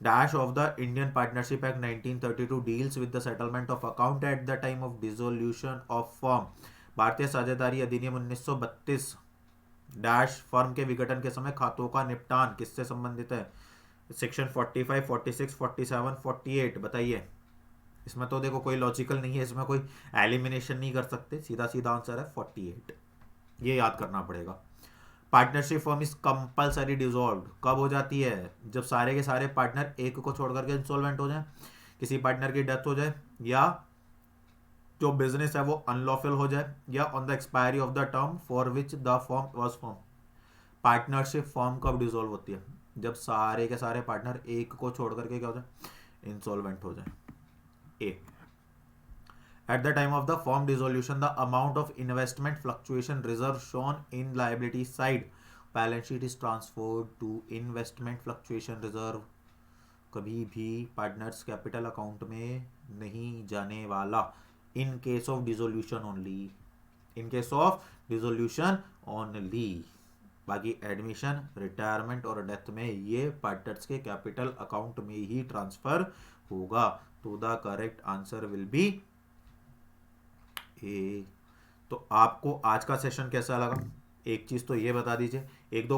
Dash of the Indian Partnership Act 1932 deals with the settlement of account at the time of dissolution of firm। भारतीय साझेदारी अधिनियम 1932 डैश फर्म के विघटन के समय खातों का निपटान किससे संबंधित है, सेक्शन 45, 46, 47, 48, बताइए। इसमें तो देखो कोई लॉजिकल नहीं है, इसमें कोई एलिमिनेशन नहीं कर सकते, सीधा सीधा आंसर है 48, ये याद करना पड़ेगा। Partnership firm is compulsory dissolve कब हो जाती है, जब सारे के सारे पार्टनर एक को छोड़ करके इंसॉल्वेंट हो जाए, किसी पार्टनर की डेथ हो जाए, या जो बिजनेस है वो अनलॉफुल हो जाए, या on the expiry of the term for which the firm was form. Partnership firm कब डिसॉल्व होती है, जब सारे के सारे पार्टनर एक को छोड़ करके क्या हो जाए, इंसॉल्वेंट हो जाए। ए, at the time of the firm dissolution the amount of investment fluctuation reserve shown in liability side balance sheet is transferred to investment fluctuation reserve, कभी भी पार्टनर्स कैपिटल अकाउंट में नहीं जाने वाला, in case of dissolution only, in case of dissolution only. बाकी admission, retirement और death में ये पार्टनर्स के कैपिटल अकाउंट में ही ट्रांसफर होगा। तो the correct answer will be A. तो आपको आज का सेशन कैसा लगा, एक चीज़ तो ये बता दीजिए। एक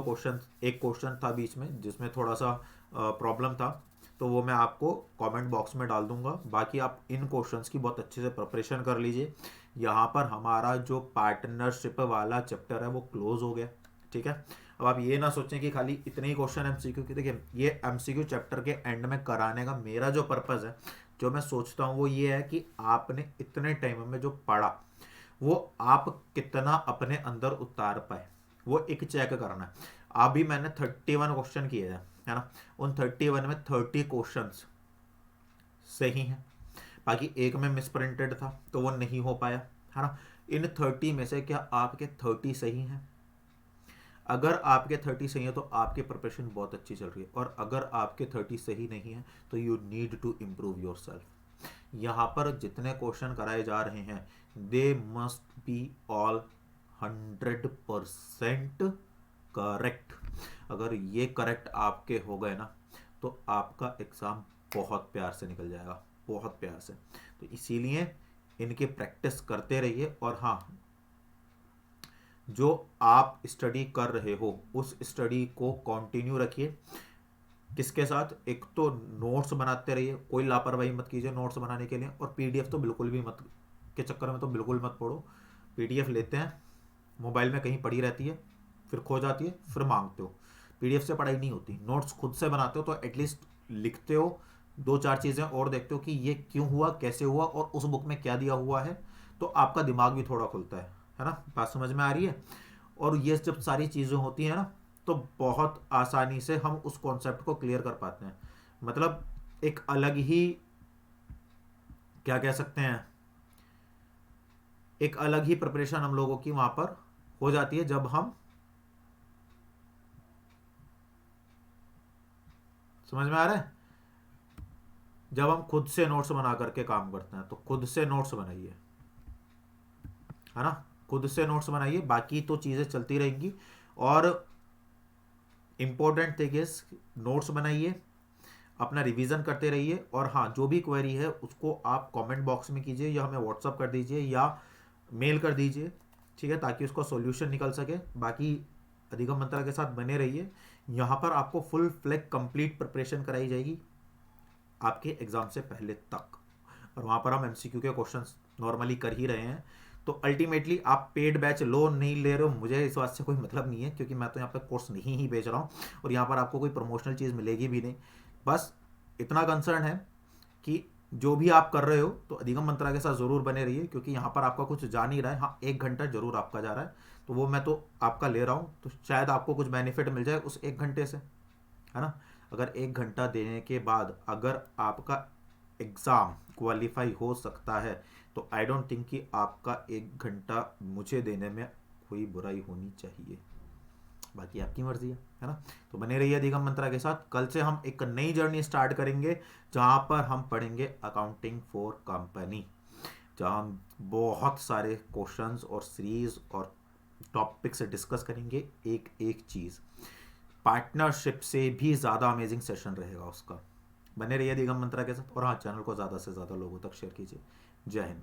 क्वेश्चन था बीच में जिसमें थोड़ा सा प्रॉब्लम था, तो वो मैं आपको कमेंट बॉक्स में डाल दूंगा। बाकी आप इन क्वेश्चंस की बहुत अच्छे से प्रिपरेशन कर लीजिए। यहाँ पर हमारा जो पार्टनरशिप वाला चैप्टर है वो क्लोज हो गया, ठीक है। अब आप ये ना सोचें कि खाली इतने ही क्वेश्चन एमसीक्यू की, देखिए ये एमसीक्यू चैप्टर के एंड में कराने का मेरा जो पर्पज़ है, जो मैं सोचता हूँ वो ये है कि आपने इतने टाइम में जो पढ़ा वो आप कितना अपने अंदर उतार पाए, वो एक चेक करना है। अभी मैंने 31 क्वेश्चन किए हैं, है ना। उन 31 में 30 क्वेश्चंस सही हैं, बाकी एक में मिसप्रिंटेड था तो वो नहीं हो पाया, है ना। इन 30 में से क्या आपके 30 सही हैं? अगर आपके 30 सही है तो आपकी प्रिपरेशन बहुत अच्छी चल रही है, और अगर आपके 30 सही नहीं है तो you need to improve yourself. यहाँ पर जितने क्वेश्चन कराए जा रहे हैं they must be all 100% correct. अगर ये करेक्ट आपके हो गए ना तो आपका एग्ज़ाम बहुत प्यार से निकल जाएगा, बहुत प्यार से। तो इसीलिए इनकी प्रैक्टिस करते रहिए। और हाँ, जो आप स्टडी कर रहे हो उस स्टडी को कंटिन्यू रखिए। किसके साथ? एक तो नोट्स बनाते रहिए, कोई लापरवाही मत कीजिए नोट्स बनाने के लिए। और पीडीएफ तो बिल्कुल भी मत के चक्कर में तो बिल्कुल मत पढ़ो। पीडीएफ लेते हैं, मोबाइल में कहीं पड़ी रहती है, फिर खो जाती है, फिर मांगते हो। पीडीएफ से पढ़ाई नहीं होती। नोट्स खुद से बनाते हो तो एटलीस्ट लिखते हो, दो चार चीज़ें और देखते हो कि ये क्यों हुआ, कैसे हुआ और उस बुक में क्या दिया हुआ है, तो आपका दिमाग भी थोड़ा खुलता है ना। बात समझ में आ रही है? और ये जब सारी चीज़ें होती हैं ना तो बहुत आसानी से हम उस कॉन्सेप्ट को क्लियर कर पाते हैं। मतलब एक अलग ही, क्या कह सकते हैं, एक अलग ही प्रिपरेशन हम लोगों की वहां पर हो जाती है जब हम, समझ में आ रहा है, जब हम खुद से नोट्स बना करके काम करते हैं। तो खुद से नोट्स बनाइए, है ना, खुद से नोट्स बनाइए, बाकी तो चीज़ें चलती रहेंगी। और इम्पोर्टेंट थिंग इज नोट्स बनाइए, अपना रिवीजन करते रहिए। और हाँ, जो भी क्वेरी है उसको आप कमेंट बॉक्स में कीजिए या हमें व्हाट्सअप कर दीजिए या मेल कर दीजिए, ठीक है, ताकि उसका सॉल्यूशन निकल सके। बाकी अधिगम मंत्रा के साथ बने रहिए। यहाँ पर आपको फुल फ्लैग कंप्लीट प्रिपरेशन कराई जाएगी आपके एग्ज़ाम से पहले तक। और वहाँ पर हम एमसीक्यू के क्वेश्चंस नॉर्मली कर ही रहे हैं। तो अल्टीमेटली आप पेड बैच लो नहीं ले रहे हो, मुझे इस बात से कोई मतलब नहीं है, क्योंकि मैं तो यहाँ पर कोर्स नहीं ही बेच रहा हूँ और यहाँ पर आपको कोई प्रमोशनल चीज़ मिलेगी भी नहीं। बस इतना कंसर्न है कि जो भी आप कर रहे हो तो अधिगम मंत्रा के साथ ज़रूर बने रहिए, क्योंकि यहाँ पर आपका कुछ जा नहीं रहा है। हाँ, 1 घंटा जरूर आपका जा रहा है, तो वो मैं तो आपका ले रहा हूँ, तो शायद आपको कुछ बेनिफिट मिल जाए उस 1 घंटे से, है ना। अगर 1 घंटा देने के बाद अगर आपका एग्ज़ाम क्वालिफाई हो सकता है तो आई डोंट थिंक कि आपका 1 घंटा मुझे देने में कोई बुराई होनी चाहिए। बाकी आपकी मर्जी है ना। तो बने रहिए अधिगम मंत्रा के साथ। कल से हम एक नई जर्नी स्टार्ट करेंगे जहाँ पर हम पढ़ेंगे अकाउंटिंग फॉर कंपनी, जहाँ हम बहुत सारे क्वेश्चंस और सीरीज और टॉपिक से डिस्कस करेंगे एक एक चीज़। पार्टनरशिप से भी ज़्यादा अमेजिंग सेशन रहेगा उसका। बने रहिए अधिगम मंत्रा के साथ। और हाँ, चैनल को ज़्यादा से ज़्यादा लोगों तक शेयर कीजिए। जय हिंद।